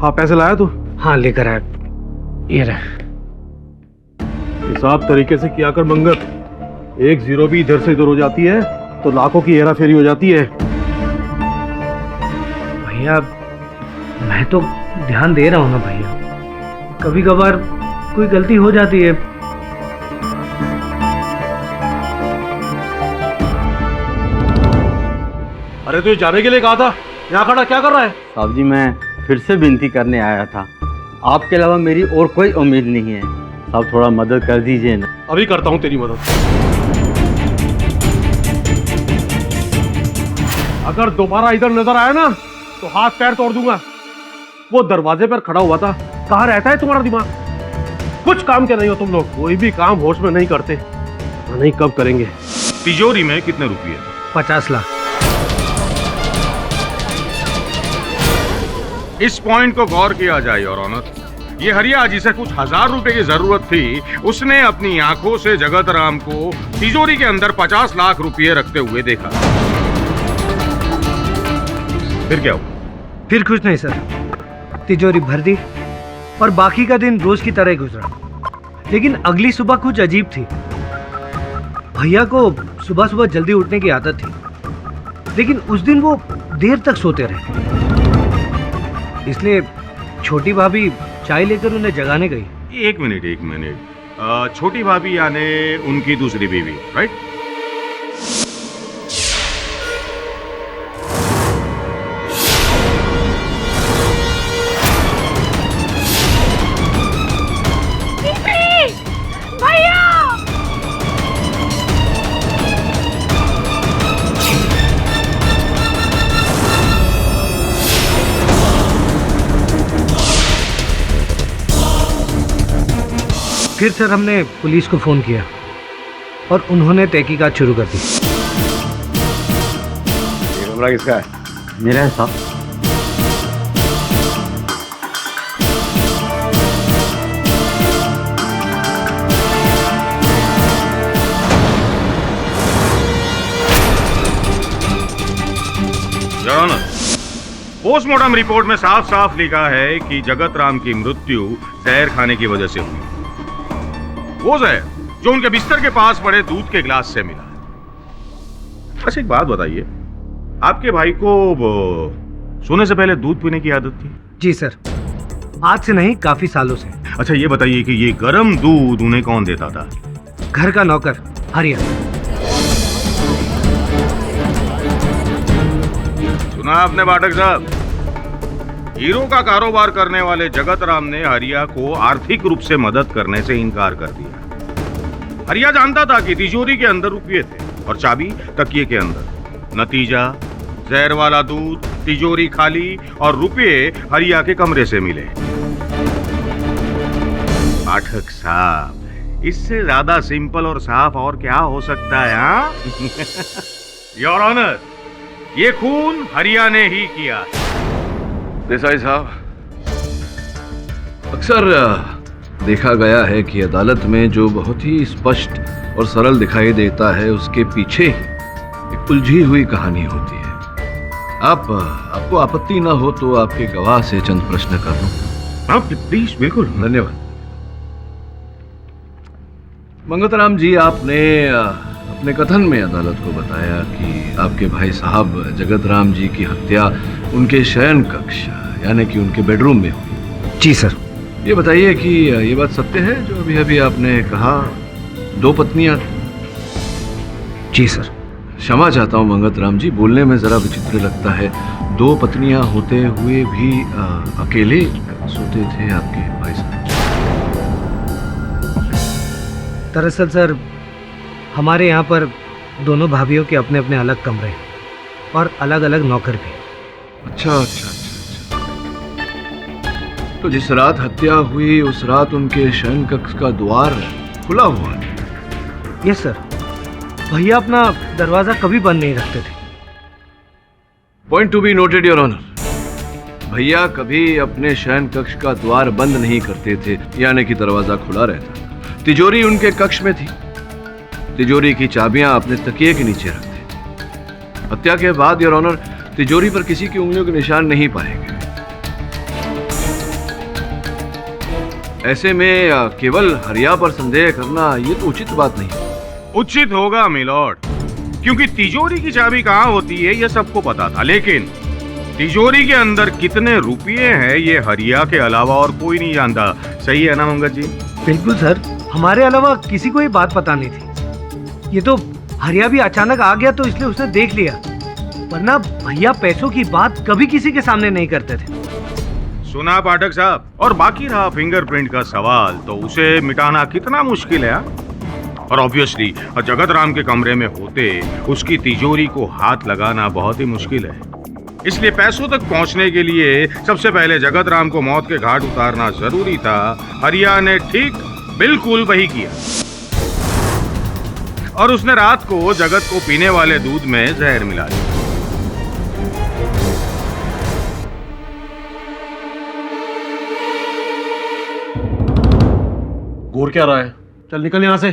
हाँ, पैसे लाया तू? हाँ, लेकर आया। ये रहा। हिसाब तरीके से किया कर मंगत। 1 0 भी इधर से इधर हो जाती है तो लाखों की हेरा फेरी हो जाती है। भैया, मैं तो ध्यान दे रहा हूँ ना भैया, कभी कभार कोई गलती हो जाती है। अरे तुझे जाने के लिए कहा था, यहाँ खड़ा क्या कर रहा है? साहब जी, मैं फिर से विनती करने आया था, आपके अलावा मेरी और कोई उम्मीद नहीं है। साहब, थोड़ा मदद कर दीजिए ना। अभी करता हूँ तेरी मदद। अगर दोबारा इधर नजर आया ना तो हाथ पैर तोड़ दूंगा। वो दरवाजे पर खड़ा हुआ था, कहाँ रहता है तुम्हारा दिमाग? कुछ काम के नहीं हो तुम लोग, कोई भी काम होश में नहीं करते, नहीं कब करेंगे। तिजोरी में कितने रुपये? 50 लाख। इस पॉइंट को गौर किया जाए योर ऑनर। ये हरिया जिसे कुछ 1000 रुपए की जरूरत थी, उसने अपनी आंखों से जगत राम को तिजोरी के अंदर 50 लाख रुपए रखते हुए देखा। फिर क्या हुआ? फिर कुछ नहीं सर, तिजोरी भर दी और बाकी का दिन रोज की तरह गुजरा। लेकिन अगली सुबह कुछ अजीब थी। भैया को सुबह सुबह जल्दी उठने की आदत थी, लेकिन उस दिन वो देर तक सोते रहे। इसलिए छोटी भाभी चाय लेकर उन्हें जगाने गई। एक मिनट। छोटी भाभी यानी उनकी दूसरी बीवी, राइट? फिर सर हमने पुलिस को फोन किया और उन्होंने तहकीकात शुरू कर दी। ये कमरा किसका है? मेरा है साहब। योर ऑनर, पोस्टमार्टम रिपोर्ट में साफ साफ लिखा है कि जगत राम की मृत्यु जहर खाने की वजह से हुई। वो जहर जो उनके बिस्तर के पास पड़े दूध के गिलास से मिला। अच्छा एक बात बताइए, आपके भाई को सोने से पहले दूध पीने की आदत थी? जी सर, आज से नहीं काफी सालों से। अच्छा ये बताइए कि ये गर्म दूध उन्हें कौन देता था? घर का नौकर हरिया। सुना आपने पाठक साहब, हीरो का कारोबार करने वाले जगत राम ने हरिया को आर्थिक रूप से मदद करने से इनकार कर दिया। हरिया जानता था कि तिजोरी के अंदर रुपये थे और चाबी तकिए के अंदर। नतीजा, जहर वाला दूध, तिजोरी खाली और रुपये हरिया के कमरे से मिले। पाठक साहब, इससे ज्यादा सिंपल और साफ और क्या हो सकता है? हाँ? योर ऑनर, ये खून हरिया ने ही किया। देसाई साहब, अक्सर देखा गया है कि अदालत में जो बहुत ही स्पष्ट और सरल दिखाई देता है, उसके पीछे ही एक उलझी हुई कहानी होती है। आपको आपत्ति ना हो तो आपके गवाह से चंद प्रश्न कर लूं? आप प्लीज। बिल्कुल, धन्यवाद। मंगतराम जी, आपने अपने कथन में अदालत को बताया कि आपके भाई साहब जगत राम जी की हत्या उनके शयन कक्ष यानी कि उनके बेडरूम में हुई। जी सर। ये बताइए कि ये बात सत्य है जो अभी अभी आपने कहा 2 पत्नियां? जी सर। क्षमा चाहता हूँ मंगतराम जी, बोलने में जरा विचित्र लगता है। 2 पत्नियां होते हुए भी अकेले सोते थे आपके भाई साहब? दरअसल सर, हमारे यहाँ पर दोनों भाभीयों के अपने अपने अलग कमरे हैं और अलग अलग नौकर भी। अच्छा। तो जिस रात हत्या हुई उस रात उनके शयन कक्ष का द्वार खुला हुआ था? यस सर, भैया अपना दरवाजा कभी बंद नहीं रखते थे। Point to be noted your honour. भैया कभी अपने शयन कक्ष का द्वार बंद नहीं करते थे, यानी कि दरवाजा खुला रहता। तिजोरी उनके कक्ष में थी। तिजोरी की चाबियां अपने तकिए के नीचे रखते। हत्या के बाद योर ऑनर, तिजोरी पर किसी की उंगलियों के निशान नहीं पाए गए। ऐसे में केवल हरिया पर संदेह करना ये तो उचित बात नहीं। उचित होगा मिलॉर्ड, क्योंकि तिजोरी की चाबी कहाँ होती है ये सबको पता था, लेकिन तिजोरी के अंदर कितने रुपये हैं ये हरिया के अलावा और कोई नहीं जानता। सही है ना मंगत जी? बिल्कुल सर, हमारे अलावा किसी को ये बात पता नहीं थी। ये तो हरिया भी अचानक आ गया तो इसलिए उसने देख लिया, वरना भैया पैसों की बात कभी किसी के सामने नहीं करते थे। सुना पाठक साहब, और बाकी रहा फिंगरप्रिंट का सवाल, तो उसे मिटाना कितना मुश्किल है। और ऑब्वियसली जगत राम के कमरे में होते उसकी तिजोरी को हाथ लगाना बहुत ही मुश्किल है। इसलिए पैसों तक पहुंचने के लिए सबसे पहले जगत राम को मौत के घाट उतारना जरूरी था। हरिया ने ठीक बिल्कुल वही किया और उसने रात को जगत को पीने वाले दूध में जहर मिला दिया। घूर क्या रहा है? चल निकल यहां से।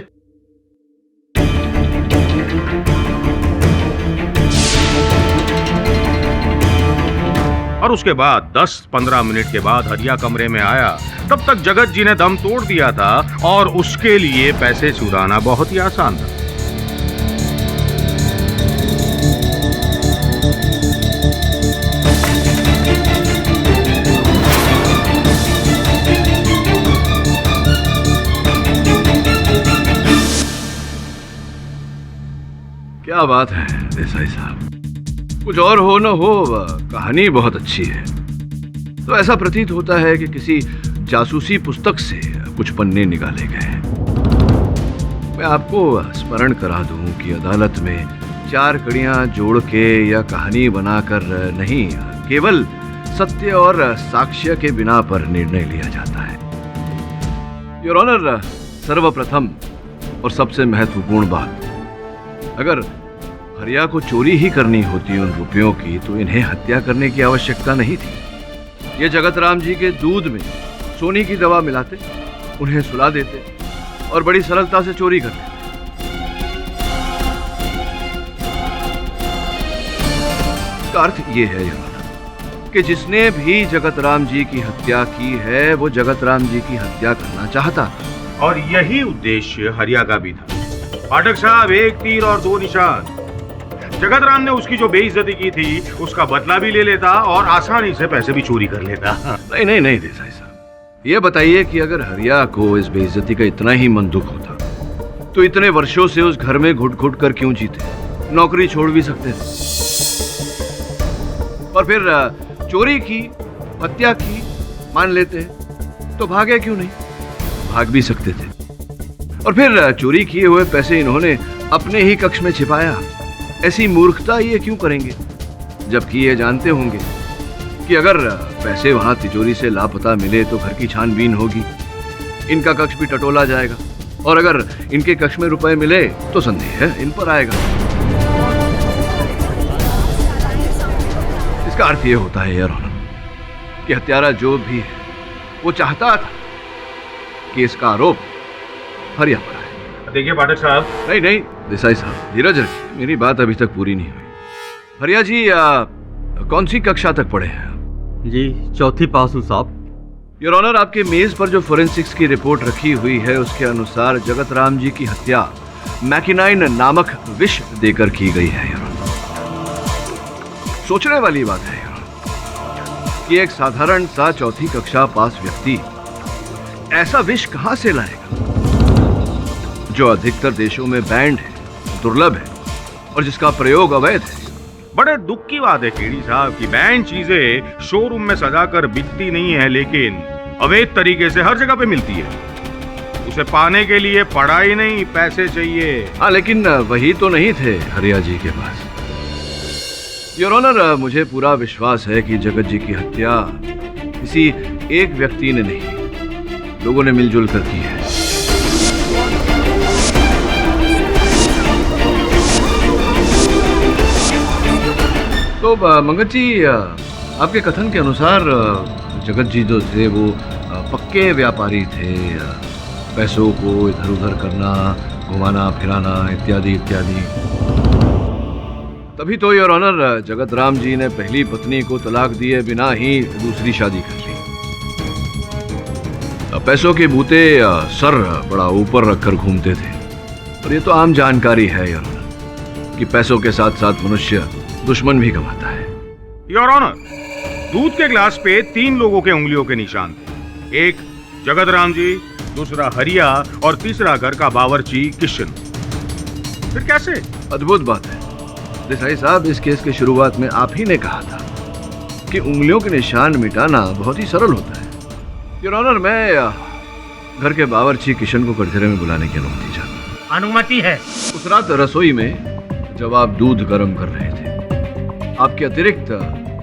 और उसके बाद 10-15 मिनट के बाद हरिया कमरे में आया। तब तक जगत जी ने दम तोड़ दिया था और उसके लिए पैसे चुराना बहुत ही आसान था। क्या बात है देसाई साहब, कुछ और हो न हो कहानी बहुत अच्छी है। तो ऐसा प्रतीत होता है कि किसी जासूसी पुस्तक से कुछ पन्ने निकाले गए हैं। मैं आपको स्मरण करा दूं कि अदालत में 4 कड़ियां जोड़ के या कहानी बनाकर नहीं, केवल सत्य और साक्ष्य के बिना पर निर्णय लिया जाता है। योर ऑनर, सर्वप्रथम और सबसे महत्वपूर्ण बात, अगर हरिया को चोरी ही करनी होती उन रुपयों की तो इन्हें हत्या करने की आवश्यकता नहीं थी। ये जगत राम जी के दूध में सोनी की दवा मिलाते, उन्हें सुला देते और बड़ी सरलता से चोरी कर लेते। इसका अर्थ ये है कि जिसने भी जगत राम जी की हत्या की है वो जगत राम जी की हत्या करना चाहता था। और यही उद्देश्य हरिया का भी था। पाठक साहब, एक तीर और 2 निशान। जगत राम ने उसकी जो बेइज्जती की थी उसका बदला भी ले लेता और आसानी से पैसे भी चोरी कर लेता। नहीं देसाई साहब, ये बताइए कि अगर हरिया को इस बेइज्जती का इतना ही मन दुख होता तो इतने वर्षों से उस घर में घुट घुट कर क्यों जीते? नौकरी छोड़ भी सकते थे। और फिर चोरी की, हत्या की, मान लेते तो भागे क्यों नहीं? भाग भी सकते थे। और फिर चोरी किए हुए पैसे इन्होंने अपने ही कक्ष में छिपाया। ऐसी मूर्खता ये क्यों करेंगे, जबकि ये जानते होंगे कि अगर पैसे वहां तिजोरी से लापता मिले तो घर की छानबीन होगी, इनका कक्ष भी टटोला जाएगा और अगर इनके कक्ष में रुपए मिले तो संदेह है इन पर आएगा। इसका अर्थ ये होता है यार कि हत्यारा जो भी है वो चाहता था कि इसका आरोप हरिया पर आए। देखिए पाठक साहब, नहीं देसाई साहब, धीरज रखिए, मेरी बात अभी तक पूरी नहीं हुई। हरिया जी कौन सी कक्षा तक पढ़े हैं? जी 4th पास हूँ साहब। योर ऑनर, आपके मेज पर जो फोरेंसिक्स की रिपोर्ट रखी हुई है उसके अनुसार जगत राम जी की हत्या मैकिनाइन नामक विष देकर की गई है। योर ऑनर, सोचने वाली बात है योर ऑनर कि एक साधारण सा 4th कक्षा पास व्यक्ति ऐसा विष कहां से लाएगा जो अधिकतर देशों में बैंड है, दुर्लभ है और जिसका प्रयोग अवैध है। बड़े दुख की बात है केडी साहब कि बैंड चीजें शोरूम में सजाकर बिकती नहीं है, लेकिन अवैध तरीके से हर जगह पे मिलती है। उसे पाने के लिए पढ़ाई नहीं, पैसे चाहिए। हाँ, लेकिन वही तो नहीं थे हरिया जी के पास। योर ऑनर, मुझे पूरा विश्वास है कि जगत जी की हत्या किसी एक व्यक्ति ने नहीं, लोगों ने मिलजुल कर की है। तो मंगत जी, आपके कथन के अनुसार जगत जी जो थे वो पक्के व्यापारी थे, पैसों को इधर उधर करना, घुमाना फिराना इत्यादि इत्यादि। तभी तो योर ऑनर जगत राम जी ने पहली पत्नी को तलाक दिए बिना ही दूसरी शादी कर ली। पैसों के बूते सर बड़ा ऊपर रखकर घूमते थे और ये तो आम जानकारी है योर ऑनर कि पैसों के साथ साथ मनुष्य दुश्मन भी कमाता है। योर ऑनर, दूध के गिलास पे 3 लोगों के उंगलियों के निशान थे। एक जगत राम जी, दूसरा हरिया और तीसरा घर का बावर्ची किशन। फिर कैसे? अद्भुत बात है देसाई साहब, इस केस के शुरुआत में आप ही ने कहा था कि उंगलियों के निशान मिटाना बहुत ही सरल होता है। योर ऑनर, मैं घर के बावर्ची किशन को कटघरे में बुलाने की अनुमति चाहता हूं। अनुमति है। उस रात रसोई में जब आप दूध गर्म कर रहे थे, आपके अतिरिक्त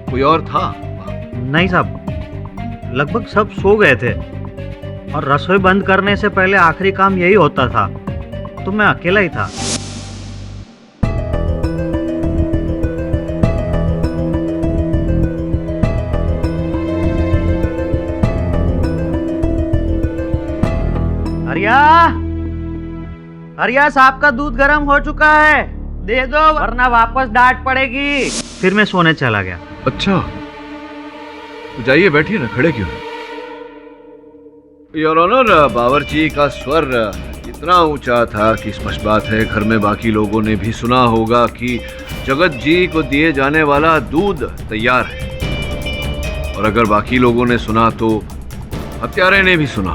कोई और था? नहीं साहब, लगभग सब सो गए थे और रसोई बंद करने से पहले आखिरी काम यही होता था, तो मैं अकेला ही था। हरिया, हरिया साहब का दूध गर्म हो चुका है, दे दो वरना वापस डांट पड़ेगी। फिर मैं सोने चला गया। अच्छा, तो जाइए बैठिए ना, खड़े क्यों? योर ऑनर, बावर्ची का स्वर इतना ऊंचा था कि स्पष्ट बात है घर में बाकी लोगों ने भी सुना होगा कि जगत जी को दिए जाने वाला दूध तैयार है। और अगर बाकी लोगों ने सुना तो हत्यारे ने भी सुना।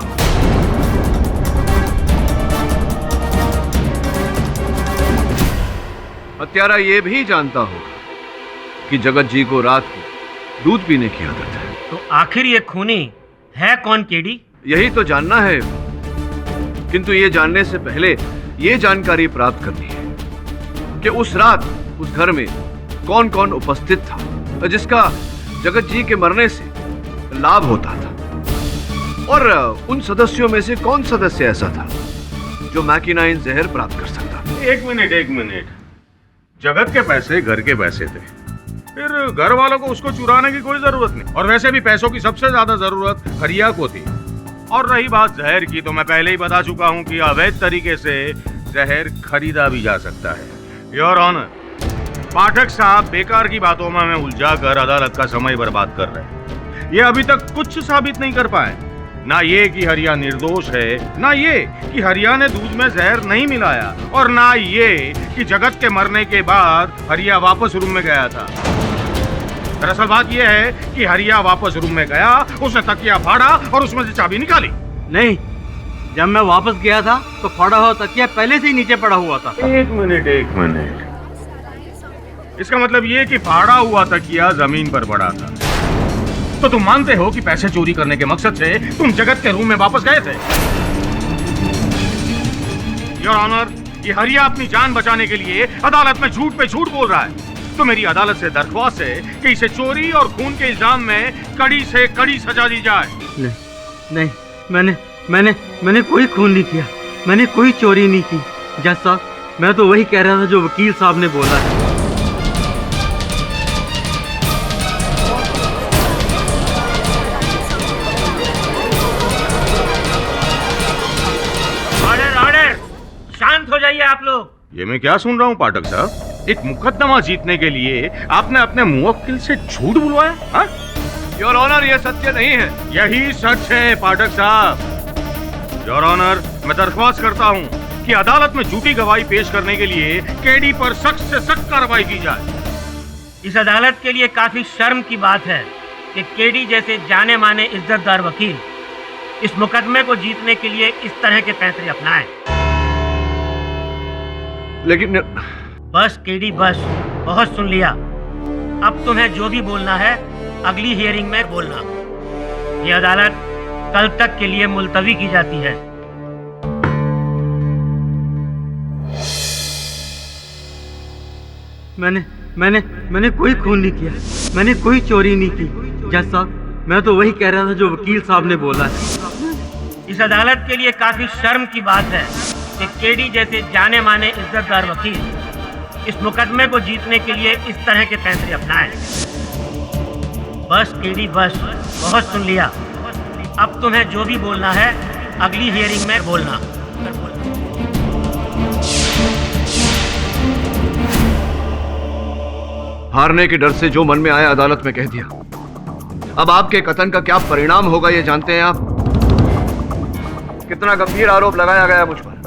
हत्यारा ये भी जानता होगा कि जगत जी को रात को दूध पीने की आदत है। तो आखिर ये खूनी है कौन केडी? यही तो जानना है, किंतु ये जानने से पहले ये जानकारी प्राप्त करनी है कि उस रात उस घर में कौन कौन उपस्थित था जिसका जगत जी के मरने से लाभ होता था, और उन सदस्यों में से कौन सदस्य ऐसा था जो मैकिनाइन जहर प्राप्त कर सकता। एक मिनट, जगत के पैसे घर के पैसे थे, फिर घर वालों को उसको चुराने की कोई जरूरत नहीं। और वैसे भी पैसों की सबसे ज्यादा जरूरत हरिया को थी। और रही बात जहर की, तो मैं पहले ही बता चुका हूं कि अवैध तरीके से जहर खरीदा भी जा सकता है। योर ऑनर, पाठक साहब बेकार की बातों में उलझा कर अदालत का समय बर्बाद कर रहे हैं। ये अभी तक कुछ साबित नहीं कर पाए, ना ये कि हरिया निर्दोष है, ना ये कि हरिया ने दूध में जहर नहीं मिलाया, और ना ये कि जगत के मरने के बाद हरिया वापस रूम में गया था। दरअसल बात यह है कि हरिया वापस रूम में गया, उसने तकिया फाड़ा और उसमें से चाबी निकाली। नहीं, जब मैं वापस गया था तो फाड़ा हुआ तकिया पहले से ही नीचे पड़ा हुआ था। एक मिनट, इसका मतलब ये कि फाड़ा हुआ तकिया जमीन पर पड़ा था। तो तुम मानते हो कि पैसे चोरी करने के मकसद से तुम जगत के रूम में वापस गए थे? योर ऑनर, ये हरिया अपनी जान बचाने के लिए अदालत में झूठ पे झूठ बोल रहा है। तो मेरी अदालत से दरख्वास्त है कि इसे चोरी और खून के इल्जाम में कड़ी से कड़ी सजा दी जाए। नहीं, मैंने कोई खून नहीं किया, मैंने कोई चोरी नहीं की। जज साहब, मैं तो वही कह रहा था जो वकील साहब ने बोला है। शांत हो जाइए आप लोग। ये मैं क्या सुन रहा हूँ पाठक साहब? एक मुकदमा जीतने के लिए आपने अपने मुवक्किल से झूठ बुलवाया? योर ऑनर, ये सत्य नहीं है। यही सच है पाठक साहब। योर ऑनर, मैं दरख्वास्त करता हूँ कि अदालत में झूठी गवाही पेश करने के लिए केडी पर सख्त से सख्त कार्रवाई की जाए। इस अदालत के लिए काफी शर्म की बात है कि केडी जैसे जाने माने इज्जतदार वकील इस मुकदमे को जीतने के लिए इस तरह के पैंतरे अपनाएं। लेकिन बस केडी, बस, बहुत सुन लिया। अब तुम्हें जो भी बोलना है अगली हियरिंग में बोलना। ये अदालत कल तक के लिए मुलतवी की जाती है। मैंने कोई खून नहीं किया, मैंने कोई चोरी नहीं की। जज साहब, मैं तो वही कह रहा था जो वकील साहब ने बोला है। इस अदालत के लिए काफी शर्म की बात है कि केडी जैसे जाने माने इज्जतदार वकील इस मुकदमे को जीतने के लिए इस तरह के पैंतरे अपनाएं। बस केडी, बस, बहुत सुन लिया। अब तुम्हें जो भी बोलना है अगली हियरिंग में बोलना। हारने के डर से जो मन में आया अदालत में कह दिया। अब आपके कथन का क्या परिणाम होगा ये जानते हैं आप? कितना गंभीर आरोप लगाया गया मुझ पर।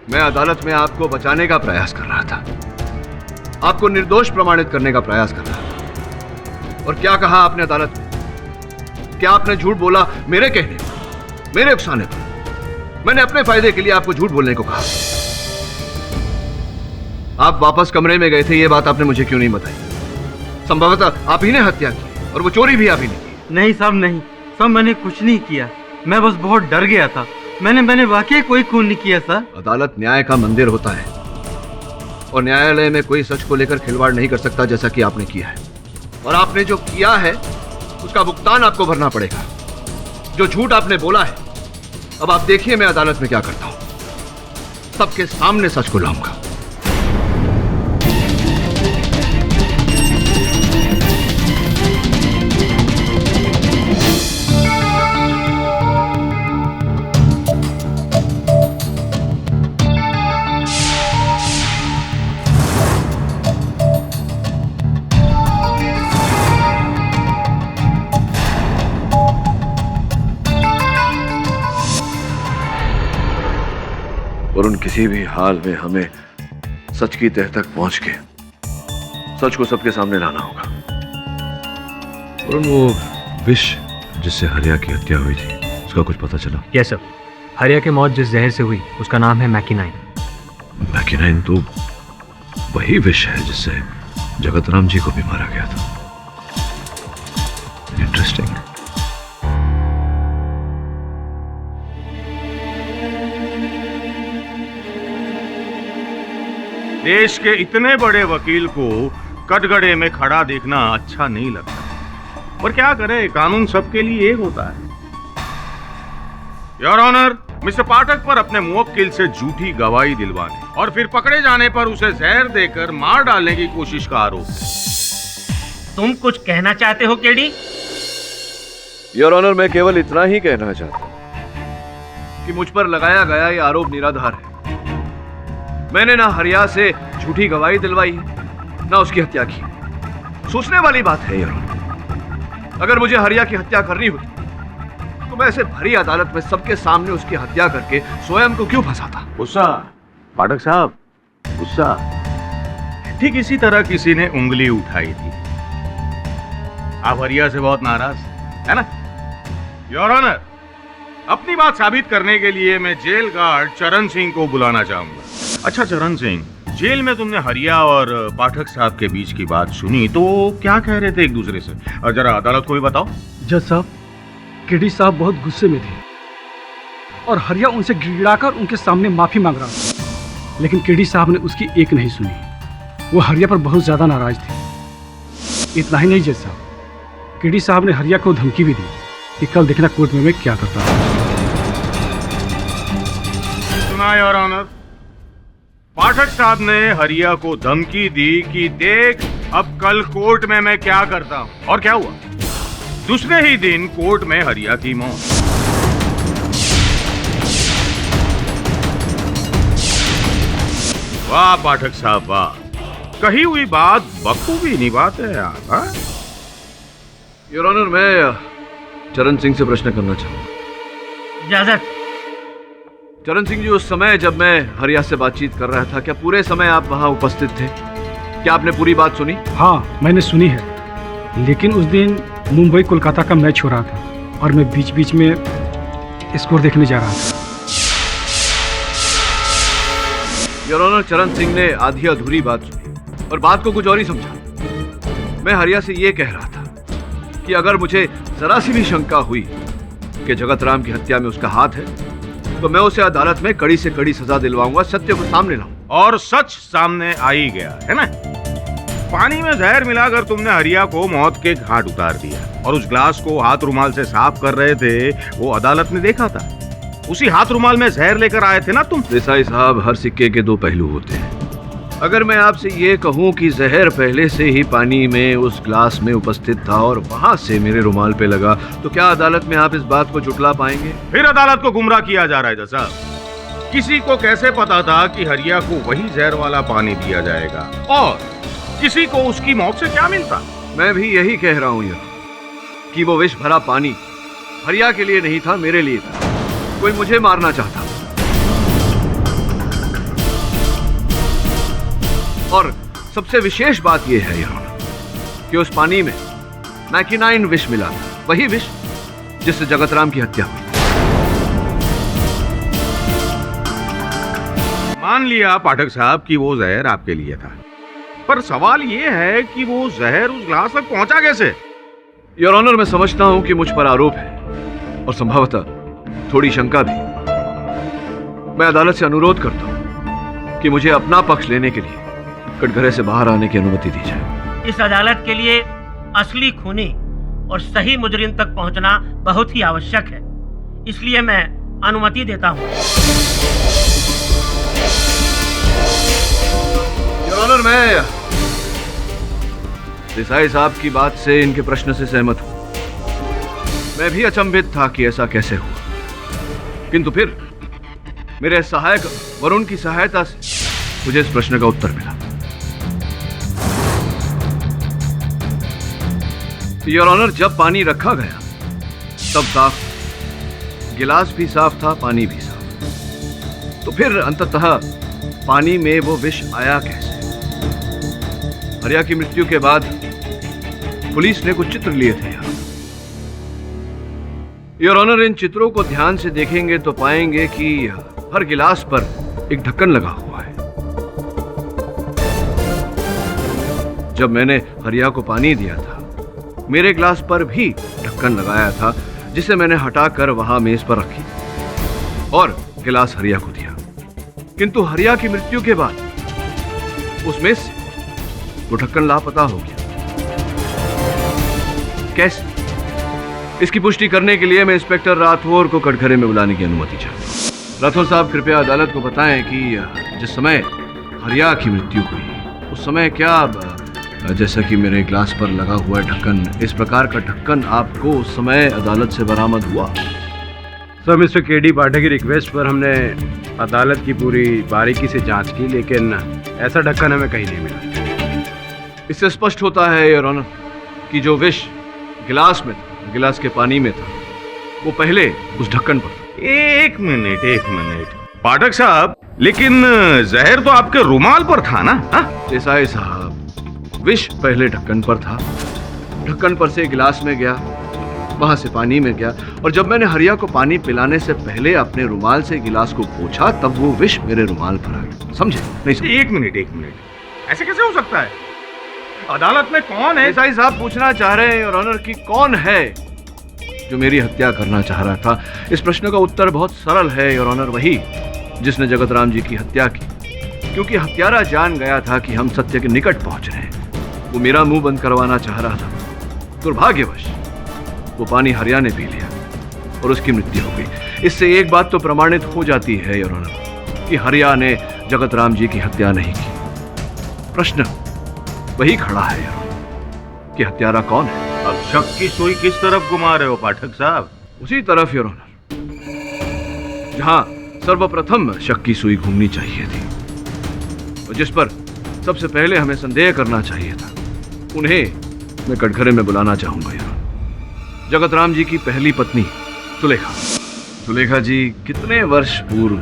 मैं अदालत में आपको बचाने का प्रयास कर रहा था, आपको निर्दोष प्रमाणित करने का प्रयास कर रहा था। और क्या कहा आपने अदालत में? क्या आपने झूठ बोला मेरे कहने पर, मेरे उकसाने पर? मैंने अपने फायदे के लिए आपको झूठ बोलने को कहा। आप वापस कमरे में गए थे, ये बात आपने मुझे क्यों नहीं बताई? संभवतः आप ही ने हत्या की और वो चोरी भी आप ही ने की। नहीं साहब, नहीं साहब, मैंने कुछ नहीं किया। मैं बस बहुत डर गया था। मैंने वाकई कोई खून नहीं किया सर। अदालत न्याय का मंदिर होता है और न्यायालय में कोई सच को लेकर खिलवाड़ नहीं कर सकता जैसा कि आपने किया है। और आपने जो किया है उसका भुगतान आपको भरना पड़ेगा। जो झूठ आपने बोला है, अब आप देखिए मैं अदालत में क्या करता हूं। सबके सामने सच को लाऊंगा। वरुण, किसी भी हाल में हमें सच की तह तक पहुंच के सच को सबके सामने लाना होगा। वरुण, वो विष जिससे हरिया की हत्या हुई थी, उसका कुछ पता चला? यस सर, हरिया की मौत जिस जहर से हुई उसका नाम है मैकिनाइन। मैकिनाइन तो वही विष है जिससे जगत राम जी को भी मारा गया था। इंटरेस्टिंग। देश के इतने बड़े वकील को कटघरे में खड़ा देखना अच्छा नहीं लगता, पर क्या करें, कानून सबके लिए एक होता है। योर ऑनर, मिस्टर पाठक पर अपने मुवक्किल से झूठी गवाही दिलवाने और फिर पकड़े जाने पर उसे जहर देकर मार डालने की कोशिश का आरोप है। तुम कुछ कहना चाहते हो केडी? योर ऑनर, मैं केवल इतना ही कहना चाहता हूं कि मुझ पर लगाया गया ये आरोप निराधार है। मैंने ना हरिया से झूठी गवाही दिलवाई है, ना उसकी हत्या की। सोचने वाली बात है योर ऑनर, अगर मुझे हरिया की हत्या करनी होती तो मैं ऐसे भरी अदालत में सबके सामने उसकी हत्या करके स्वयं को क्यों फंसाता? गुस्सा पाठक साहब, गुस्सा। ठीक इसी तरह किसी ने उंगली उठाई थी। आप हरिया से बहुत नाराज है ना? योर ऑनर, अपनी बात साबित करने के लिए मैं जेल गार्ड चरण सिंह को बुलाना चाहूंगा। अच्छा चरण सिंह, जेल में तुमने हरिया और पाठक साहब के बीच की बात सुनी तो क्या कह रहे थे एक दूसरे से? और जरा अदालत को भी बताओ। जज साहब, केडी साहब बहुत गुस्से में थे और हरिया उनसे गिड़गिड़ाकर उनके सामने माफी मांग रहा था, लेकिन केडी साहब ने उसकी एक नहीं सुनी। वो हरिया पर बहुत ज्यादा नाराज थे। इतना ही नहीं जज साहब, केडी साहब ने हरिया को धमकी भी दी कि कल देखना कोर्ट में मैं क्या करता हूं। सुना योर ऑनर, पाठक साहब ने हरिया को धमकी दी कि देख अब कल कोर्ट में मैं क्या करता हूं। और क्या हुआ? दूसरे ही दिन कोर्ट में हरिया की मौत। वाह पाठक साहब वाह, कही हुई बात बखूबी निभाते हैं आप। योर ऑनर, मैं चरण सिंह से प्रश्न करना चाहूंगा। इजाजत। चरण सिंह जी, उस समय जब मैं हरिया से बातचीत कर रहा था, क्या पूरे समय आप वहां उपस्थित थे? क्या आपने पूरी बात सुनी? हाँ, मैंने सुनी है, लेकिन उस दिन मुंबई कोलकाता का मैच हो रहा था और मैं बीच बीच में स्कोर देखने जा रहा था। योर ऑनर, चरण सिंह ने आधी अधूरी बात सुनी और बात को कुछ और ही समझा। मैं हरिया से ये कह रहा था कि अगर मुझे जरा सी भी शंका हुई कि जगत राम की हत्या में उसका हाथ है तो मैं उसे अदालत में कड़ी से कड़ी सजा दिलवाऊंगा, सत्य को सामने लाऊंगा। और सच सामने आ ही गया है ना? पानी में जहर मिलाकर तुमने हरिया को मौत के घाट उतार दिया और उस ग्लास को हाथ रुमाल से साफ कर रहे थे, वो अदालत ने देखा था। उसी हाथ रुमाल में जहर लेकर आए थे ना तुम? देसाई साहब, हर सिक्के के दो पहलू होते हैं। अगर मैं आपसे ये कहूं कि जहर पहले से ही पानी में उस ग्लास में उपस्थित था और वहां से मेरे रुमाल पे लगा, तो क्या अदालत में आप इस बात को झुटला पाएंगे? फिर अदालत को गुमराह किया जा रहा है जज साहब। किसी को कैसे पता था कि हरिया को वही जहर वाला पानी दिया जाएगा और किसी को उसकी मौत से क्या मिलता? मैं भी यही कह रहा हूं यार कि वो विष भरा पानी हरिया के लिए नहीं था, मेरे लिए था। कोई मुझे मारना चाहता और सबसे विशेष बात यह है यार कि उस पानी में मैकिनाइन विष मिला था, वही विष जिससे जगत राम की हत्या हुई। मान लिया पाठक साहब कि वो जहर आपके लिए था, पर सवाल ये है कि वो जहर उस ग्लास तक पहुंचा कैसे? योर ऑनर, मैं समझता हूं कि मुझ पर आरोप है और संभवतः थोड़ी शंका भी। मैं अदालत से अनुरोध करता हूं कि मुझे अपना पक्ष लेने के लिए कटघरे से बाहर आने की अनुमति दी जाए। इस अदालत के लिए असली खूनी और सही मुजरिम तक पहुंचना बहुत ही आवश्यक है। इसलिए मैं अनुमति देता हूं। योर ऑनर, मैं देसाई साहब की बात से, इनके प्रश्न से सहमत हूं। मैं भी अचंभित था कि ऐसा कैसे हुआ, किंतु फिर मेरे सहायक वरुण की सहायता से मुझे इस प्रश्न का उत्तर मिला। योर ऑनर, जब पानी रखा गया तब साफ, गिलास भी साफ था, पानी भी साफ। तो फिर अंततः पानी में वो विष आया कैसे? हरिया की मृत्यु के बाद पुलिस ने कुछ चित्र लिए थे यहाँ। योर ऑनर, इन चित्रों को ध्यान से देखेंगे तो पाएंगे कि हर गिलास पर एक ढक्कन लगा हुआ है। जब मैंने हरिया को पानी दिया था, मेरे गिलास पर भी ढक्कन लगाया था, जिसे मैंने हटाकर वहां मेज पर रखी और गिलास हरिया को दिया। किंतु हरिया की मृत्यु के बाद उस मेज से वो ढक्कन लापता हो गया। कैसे? इसकी पुष्टि करने के लिए मैं इंस्पेक्टर राठौर को कटघरे में बुलाने की अनुमति चाहता हूं। राठौर साहब, कृपया अदालत को बताएं कि जिस समय हरिया की मृत्यु हुई उस समय क्या, जैसा कि मेरे ग्लास पर लगा हुआ ढक्कन, इस प्रकार का ढक्कन आपको उस समय अदालत से बरामद हुआ? सर, मिस्टर केडी पाठक की रिक्वेस्ट पर हमने अदालत की पूरी बारीकी से जांच की, लेकिन ऐसा ढक्कन हमें कहीं नहीं मिला। इससे स्पष्ट होता है योर ऑनर कि जो विष गिलास में था, गिलास के पानी में था, वो पहले उस ढक्कन पर था। एक मिनट पाठक साहब, लेकिन जहर तो आपके रुमाल पर था ना? देसाई साहब, विष पहले ढक्कन पर था, ढक्कन पर से गिलास में गया, वहां से पानी में गया, और जब मैंने हरिया को पानी पिलाने से पहले अपने रुमाल से गिलास को पोंछा, तब वो विष मेरे रुमाल पर आ गया। समझे? नहीं समझे? एक मिनट, ऐसे कैसे हो सकता है? अदालत में कौन है? देसाई साहब पूछना चाह रहे हैं योर ऑनर कि कौन है जो मेरी हत्या करना चाह रहा था। इस प्रश्न का उत्तर बहुत सरल है योर ऑनर, वही जिसने जगत राम जी की हत्या की, क्योंकि हत्यारा जान गया था कि हम सत्य के निकट पहुंच रहे हैं। वो मेरा मुंह बंद करवाना चाह रहा था। दुर्भाग्यवश वो पानी हरिया ने पी लिया और उसकी मृत्यु हो गई। इससे एक बात तो प्रमाणित हो जाती है योर ऑनर कि हरिया ने जगत राम जी की हत्या नहीं की। प्रश्न वही खड़ा है योर ऑनर कि हत्यारा कौन है? अब शक की सुई किस तरफ घुमा रहे हो पाठक साहब? उसी तरफ योर ऑनर जहां सर्वप्रथम शक की सुई घूमनी चाहिए थी, और जिस पर सबसे पहले हमें संदेह करना चाहिए था। उन्हें मैं कटघरे में बुलाना चाहूंगा यार। जगत राम जी की पहली पत्नी सुलेखा। सुलेखा जी, कितने वर्ष पूर्व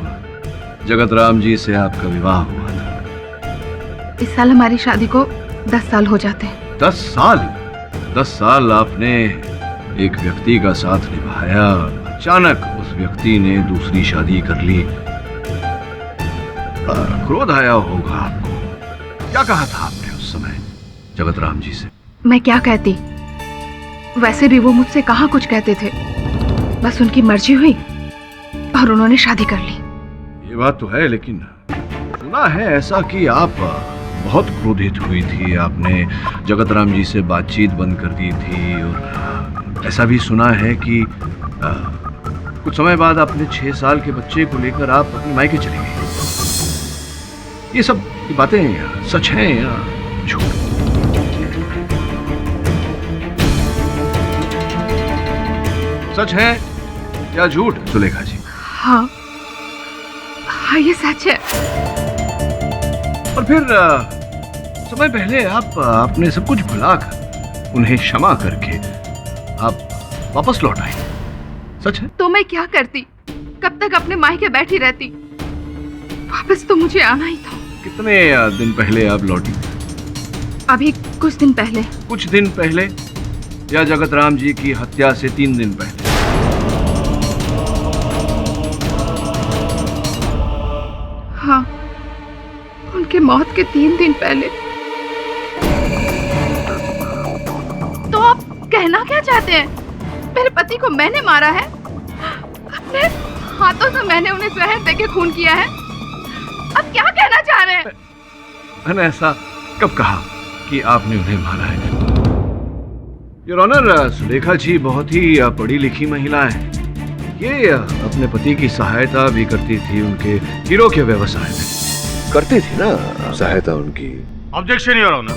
जगत राम जी से आपका विवाह हुआ था? इस साल हमारी शादी को 10 साल हो जाते हैं। 10 साल? 10 साल आपने एक व्यक्ति का साथ निभाया, अचानक उस व्यक्ति ने दूसरी शादी कर ली। क्रोध आया होगा आपको। क्या कहा था आपने उस समय जगत राम जी से? मैं क्या कहती, वैसे भी वो मुझसे कहाँ कुछ कहते थे। बस उनकी मर्जी हुई और उन्होंने शादी कर ली। ये बात तो है, लेकिन सुना है ऐसा कि आप बहुत क्रोधित हुई थी, आपने जगत राम जी से बातचीत बंद कर दी थी, और ऐसा भी सुना है कि कुछ समय बाद अपने 6 साल के बच्चे को लेकर आप अपने मायके चली गई। ये सब ये बातें सच हैं या झूठ? सच है या झूठ सुलेखा जी? हाँ, ये सच है। और फिर समय पहले आपने सब कुछ भुलाकर, उन्हें क्षमा करके आप वापस लौट आए। सच है? तो मैं क्या करती? कब तक अपने मायके बैठी रहती? वापस तो मुझे आना ही था। कितने दिन पहले आप लौटी? अभी कुछ दिन पहले। कुछ दिन पहले या जगत राम जी की हत्या से 3 दिन पहले? हाँ, उनके मौत के 3 दिन पहले। तो आप कहना क्या चाहते हैं? मेरे पति को मैंने मारा है? अपने हाथों से मैंने उन्हें जहर देके खून किया है? अब क्या कहना चाह रहे हैं? मैंने ऐसा कब कहा कि आपने उन्हें मारा है? योर ऑनर, सुलेखा जी बहुत ही पढ़ी लिखी महिला है। ये अपने पति की सहायता भी करती थी उनके हीरो के व्यवसाय में। करती थी ना सहायता उनकी। Objection your honour.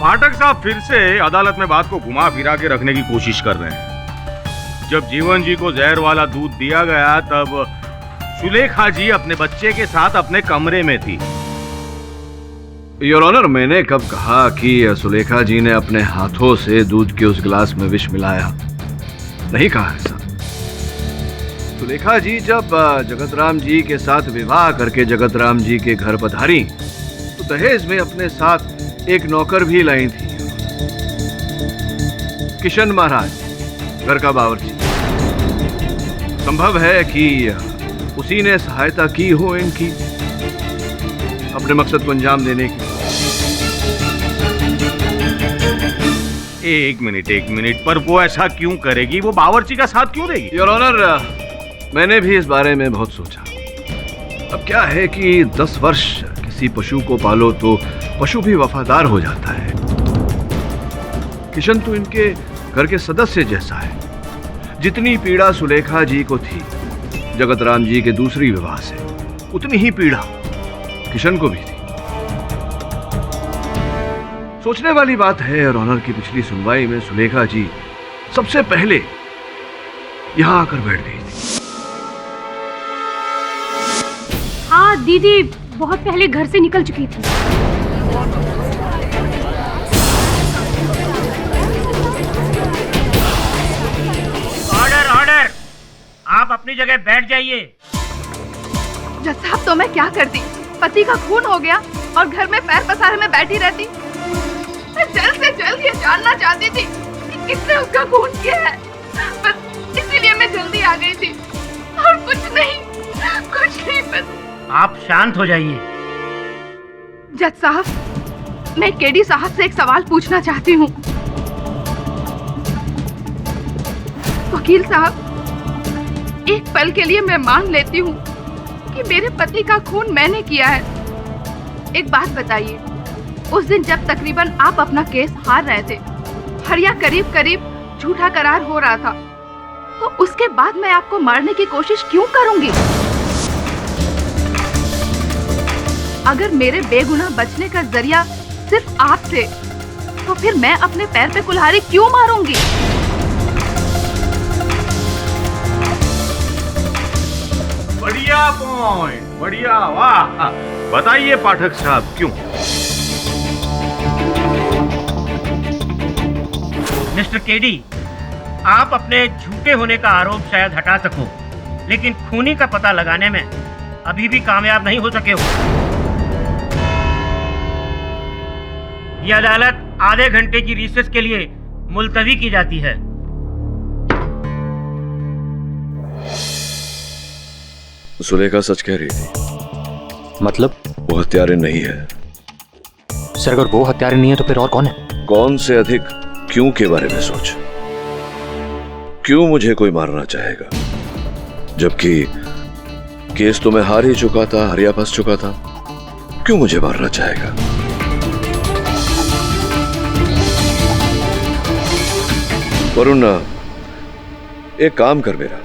पाठक साहब फिर से अदालत में बात को घुमा फिरा के रखने की कोशिश कर रहे हैं। जब जीवन जी को जहर वाला दूध दिया गया तब सुलेखा जी अपने बच्चे के साथ अपने कमरे में थी। योर ऑनर, मैंने कब कहा कि सुलेखा जी ने अपने हाथों से दूध के उस गिलास में विष मिलाया? नहीं कहा ऐसा। सुलेखा जी जब जगत राम जी के साथ विवाह करके जगत राम जी के घर पधारी तो दहेज में अपने साथ एक नौकर भी लाई थी, किशन महाराज, घर का बावर्ची। संभव है कि उसी ने सहायता की हो इनकी अपने मकसद को अंजाम देने की। एक मिनट, पर वो ऐसा क्यों करेगी? वो बावर्ची का साथ क्यों देगी? योर ऑनर, मैंने भी इस बारे में बहुत सोचा। अब क्या है कि 10 वर्ष किसी पशु को पालो तो पशु भी वफादार हो जाता है। किशन तो इनके घर के सदस्य जैसा है। जितनी पीड़ा सुलेखा जी को थी जगत राम जी के दूसरी विवाह से, उतनी ही पीड़ा किशन को भी थी। सोचने वाली बात है और ऑनर की पिछली सुनवाई में सुलेखा जी सबसे पहले यहां आकर बैठ गई थी। हाँ, दीदी बहुत पहले घर से निकल चुकी थी। Order, order! आप अपनी जगह बैठ जाइए। जज साहब, तो मैं क्या करती? पति का खून हो गया और घर में पैर पसारे में बैठी रहती। मैं जल्द से जल्द ये जानना चाहती थी कि किसने उसका खून किया है। बस इसीलिए मैं जल्दी आ गई थी और कुछ नहीं। बस आप शांत हो जाइए। जज साहब, मैं केडी साहब से एक सवाल पूछना चाहती हूँ। वकील साहब, एक पल के लिए मैं मान लेती हूँ कि मेरे पति का खून मैंने किया है। एक बात बताइए, उस दिन जब तकरीबन आप अपना केस हार रहे थे, हरिया करीब करीब झूठा करार हो रहा था, तो उसके बाद मैं आपको मारने की कोशिश क्यों करूंगी? अगर मेरे बेगुनाह बचने का जरिया सिर्फ आप थे, तो फिर मैं अपने पैर पे कुल्हाड़ी क्यों मारूंगी? बढ़िया पॉइंट, बढ़िया, वाह। बताइए पाठक साहब, क्यों? मिस्टर केडी, आप अपने झूठे होने का आरोप शायद हटा सको, लेकिन खूनी का पता लगाने में अभी भी कामयाब नहीं हो सके हो। ये अदालत आधे घंटे की रिसेस के लिए मुलतवी की जाती है। सुलेखा सच कह रही थी। मतलब? वो हत्यारे नहीं है। सर, अगर वो हत्यारे नहीं है तो फिर और कौन है? कौन से अधिक क्यों के बारे में सोच। क्यों मुझे कोई मारना चाहेगा, जबकि केस तो मैं हार ही चुका था, हरिया फंस चुका था। क्यों मुझे मारना चाहेगा? वरुण, एक काम कर मेरा,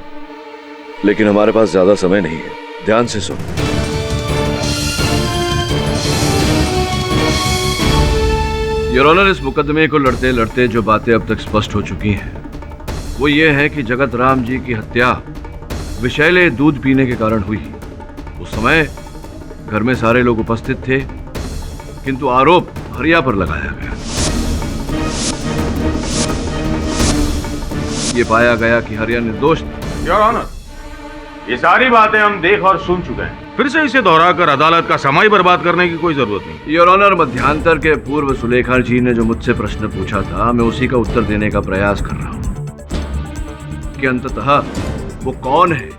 लेकिन हमारे पास ज्यादा समय नहीं है। ध्यान से सुन। योर ऑनर, इस मुकदमे को लड़ते लड़ते जो बातें अब तक स्पष्ट हो चुकी हैं वो ये है कि जगत राम जी की हत्या विषैले दूध पीने के कारण हुई। उस समय घर में सारे लोग उपस्थित थे, किंतु आरोप हरिया पर लगाया गया। ये पाया गया कि हरिया निर्दोष था। योर ऑनर, ये सारी बातें हम देख और सुन चुके हैं। फिर से इसे दोहराकर अदालत का समय बर्बाद करने की कोई जरूरत नहीं। योर ऑनर, मध्यांतर के पूर्व सुलेखा जी ने जो मुझसे प्रश्न पूछा था, मैं उसी का उत्तर देने का प्रयास कर रहा हूँ कि अंततः वो कौन है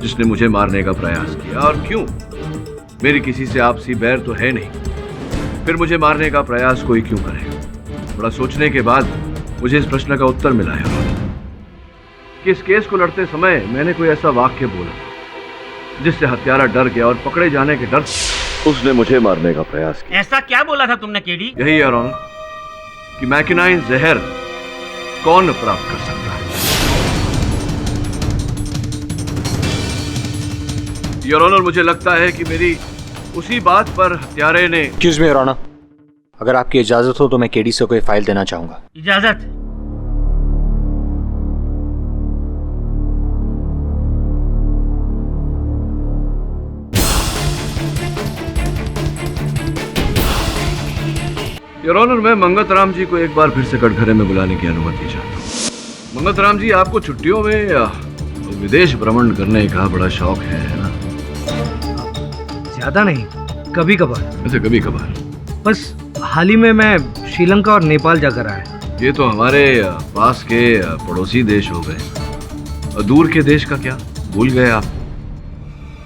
जिसने मुझे मारने का प्रयास किया और क्यों। मेरी किसी से आपसी बैर तो है नहीं, फिर मुझे मारने का प्रयास कोई क्यों करेगा? बड़ा सोचने के बाद मुझे इस प्रश्न का उत्तर मिला है कि इस केस को लड़ते समय मैंने कोई ऐसा वाक्य बोला जिससे हत्यारा डर गया और पकड़े जाने के डर से उसने मुझे मारने का प्रयास किया। ऐसा क्या बोला था तुमने केडी? यही है ऑनर कि मैकिनाइन जहर कौन प्राप्त कर सकता है? योर ऑनर, मुझे लगता है कि मेरी उसी बात पर हत्यारे ने... एक्सक्यूज मी योर ऑनर, अगर आपकी इजाजत हो तो मैं केडी से कोई फाइल देना चाहूंगा। इजाजत? योर ऑनर, मैं मंगत राम जी को एक बार फिर से कटघरे में बुलाने की अनुमति चाहता हूँ। मंगत राम जी, आपको छुट्टियों में विदेश भ्रमण करने का बड़ा शौक है ना? ज्यादा नहीं, कभी कभार। वैसे कभी कभार? बस हाल ही में मैं श्रीलंका और नेपाल जाकर आया। ये तो हमारे पास के पड़ोसी देश हो गए। और दूर के देश का क्या भूल गए आप?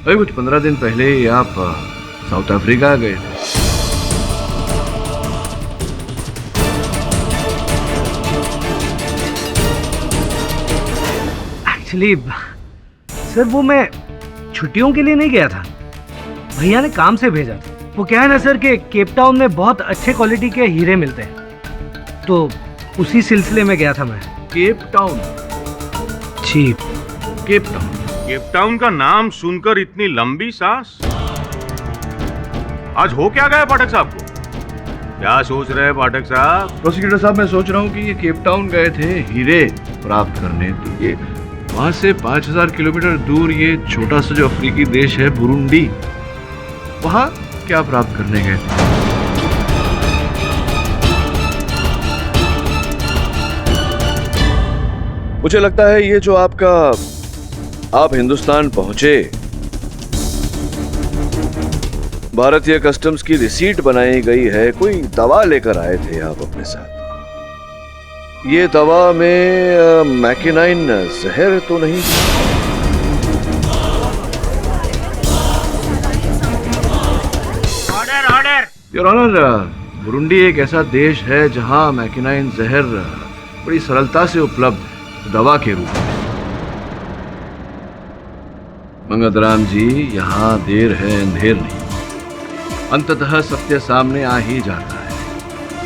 अभी कुछ 15 दिन पहले ही आप साउथ अफ्रीका गए थे। एक्चुअली सर, वो मैं छुट्टियों के लिए नहीं गया था, भैया ने काम से भेजा था। वो क्या है ना सर कि केप टाउन में बहुत अच्छे क्वालिटी के हीरे मिलते हैं, तो उसी सिलसिले में गया था मैं। Cape Town? जी, केप टाउन। केप टाउन का नाम सुनकर इतनी लंबी सांस? आज हो क्या गया पाठक साहब को? क्या सोच रहे हैं पाठक साहब? प्रोसिक्यूटर साहब, मैं सोच रहा हूँ कि ये केप टाउन गए थे हीरे प्राप्त करने, तो ये वहां से 5000 किलोमीटर दूर ये छोटा सा जो अफ्रीकी देश है बुरुंडी, वहां क्या प्राप्त करने गए? मुझे लगता है ये जो आप हिंदुस्तान पहुंचे, भारतीय कस्टम्स की रिसीट बनाई गई है, कोई दवा लेकर आए थे आप अपने साथ। ये दवा में मैकिनाइन जहर तो नहीं? Order order. Your honour, Burundi एक ऐसा देश है जहां मैकिनाइन जहर बड़ी सरलता से उपलब्ध दवा के रूप में। मंगत राम जी, यहाँ देर है अंधेर नहीं, अंततः सत्य सामने आ ही जाता है।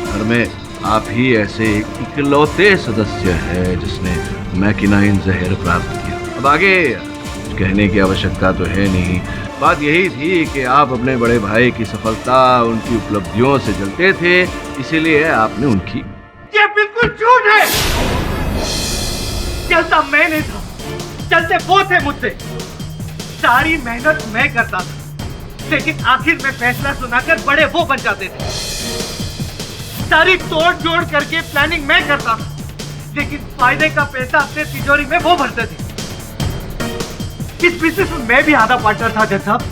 घर में आप ही ऐसे एक इकलौते सदस्य है जिसने मैकिनाइन जहर प्राप्त किया। अब आगे कुछ कहने की आवश्यकता तो है नहीं, बात यही थी कि आप अपने बड़े भाई की सफलता, उनकी उपलब्धियों से जलते थे, इसीलिए आपने उनकी... ये बिल्कुल झूठ है। जलता मैं नहीं था, जलते वो थे मुझसे। सारी मेहनत मैं करता था, लेकिन आखिर में फैसला सुनाकर बड़े वो बन जाते थे। सारी तोड़ जोड़ करके प्लानिंग मैं करता था, लेकिन फायदे का पैसा अपने तिजोरी में वो भरते थे। इस बिजनेस में मैं भी आधा पार्टनर था जज साहब,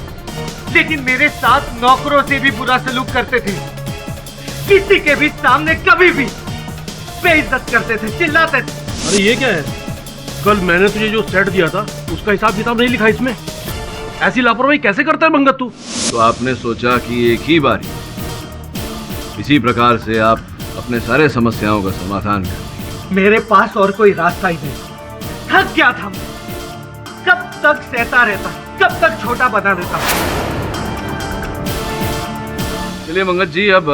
लेकिन मेरे साथ नौकरों से भी बुरा सलूक करते थे। किसी के भी सामने कभी भी बेइज्जत करते थे, चिल्लाते थे। अरे ये क्या है? कल मैंने तुझे जो सेट दिया था उसका हिसाब किताब नहीं लिखा इसमें। ऐसी लापरवाही कैसे करता है मंगत तू? तो आपने सोचा कि एक ही बारी इसी प्रकार से आप अपने सारे समस्याओं का समाधान करें। मेरे पास और कोई रास्ता ही नहीं, थक गया था मैं। कब तक सहता रहता, कब तक छोटा बना रहता। चलिए मंगत जी, अब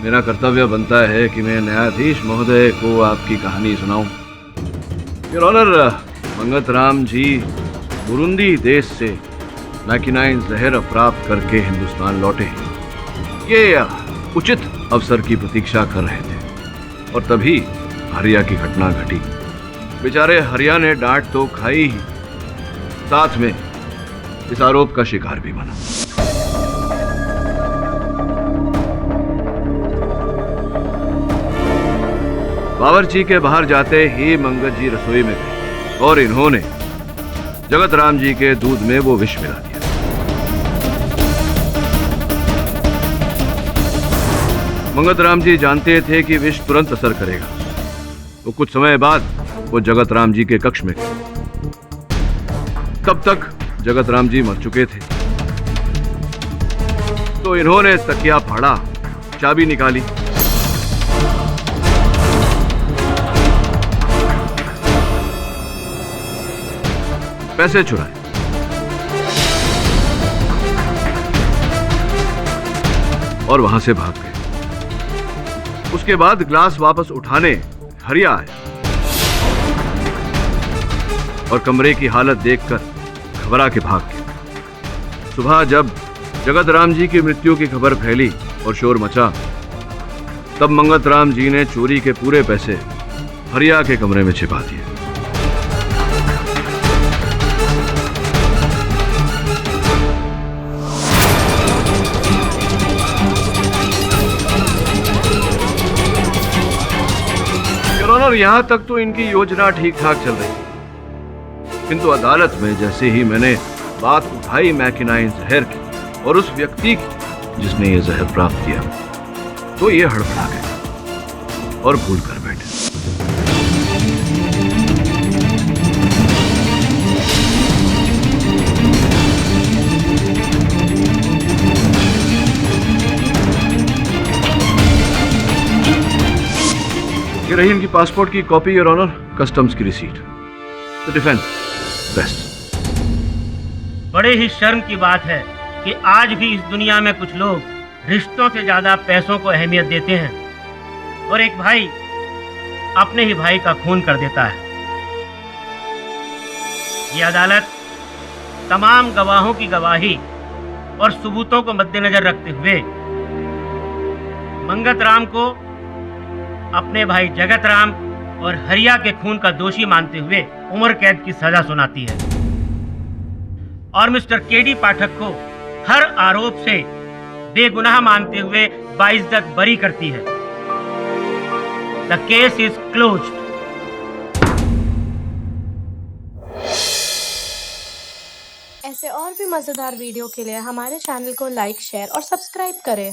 मेरा कर्तव्य बनता है कि मैं न्यायाधीश महोदय को आपकी कहानी सुनाऊं। Your honour, Mangat Ram ji Burundi देश से मैकिनाइन जहर प्राप्त करके हिंदुस्तान लौटे। ये उचित अवसर की प्रतीक्षा कर रहे थे और तभी हरिया की घटना घटी। बेचारे हरिया ने डांट तो खाई ही, साथ में इस आरोप का शिकार भी बना। बावर्ची के बाहर जाते ही मंगत जी रसोई में गए और इन्होंने जगत राम जी के दूध में वो विष मिला दिया। मंगत राम जी जानते थे कि विष तुरंत असर करेगा, तो कुछ समय बाद वो जगत राम जी के कक्ष में गए। तब तक जगत राम जी मर चुके थे, तो इन्होंने तकिया फाड़ा, चाबी निकाली, पैसे चुराए, और वहां से भाग गए। उसके बाद ग्लास वापस उठाने हरिया आया और कमरे की हालत देखकर घबरा के भाग गया। सुबह जब जगत राम जी की मृत्यु की खबर फैली और शोर मचा, तब मंगत राम जी ने चोरी के पूरे पैसे हरिया के कमरे में छिपा दिए। और यहां तक तो इनकी योजना ठीक ठाक चल रही थी, किंतु अदालत में जैसे ही मैंने बात उठाई मैकिनाइन जहर की और उस व्यक्ति की जिसने ये जहर प्राप्त किया, तो ये हड़बड़ा गए और भूल कर बैठे। ये रही इनकी पासपोर्ट की कॉपी योर ऑनर, कस्टम्स की रिसीट। The defence best. बड़े ही शर्म की बात है कि आज भी इस दुनिया में कुछ लोग रिश्तों से ज्यादा पैसों को अहमियत देते हैं और एक भाई अपने ही भाई का खून कर देता है। ये अदालत तमाम गवाहों की गवाही और सबूतों को मद्देनजर रखते हुए मंगत राम को अपने भाई जगत राम और हरिया के खून का दोषी मानते हुए उम्र कैद की सजा सुनाती है और मिस्टर केडी पाठक को हर आरोप से बेगुनाह मानते हुए बाइज्जत बरी करती है। The case is closed. ऐसे और भी मजेदार वीडियो के लिए हमारे चैनल को लाइक, शेयर और सब्सक्राइब करें।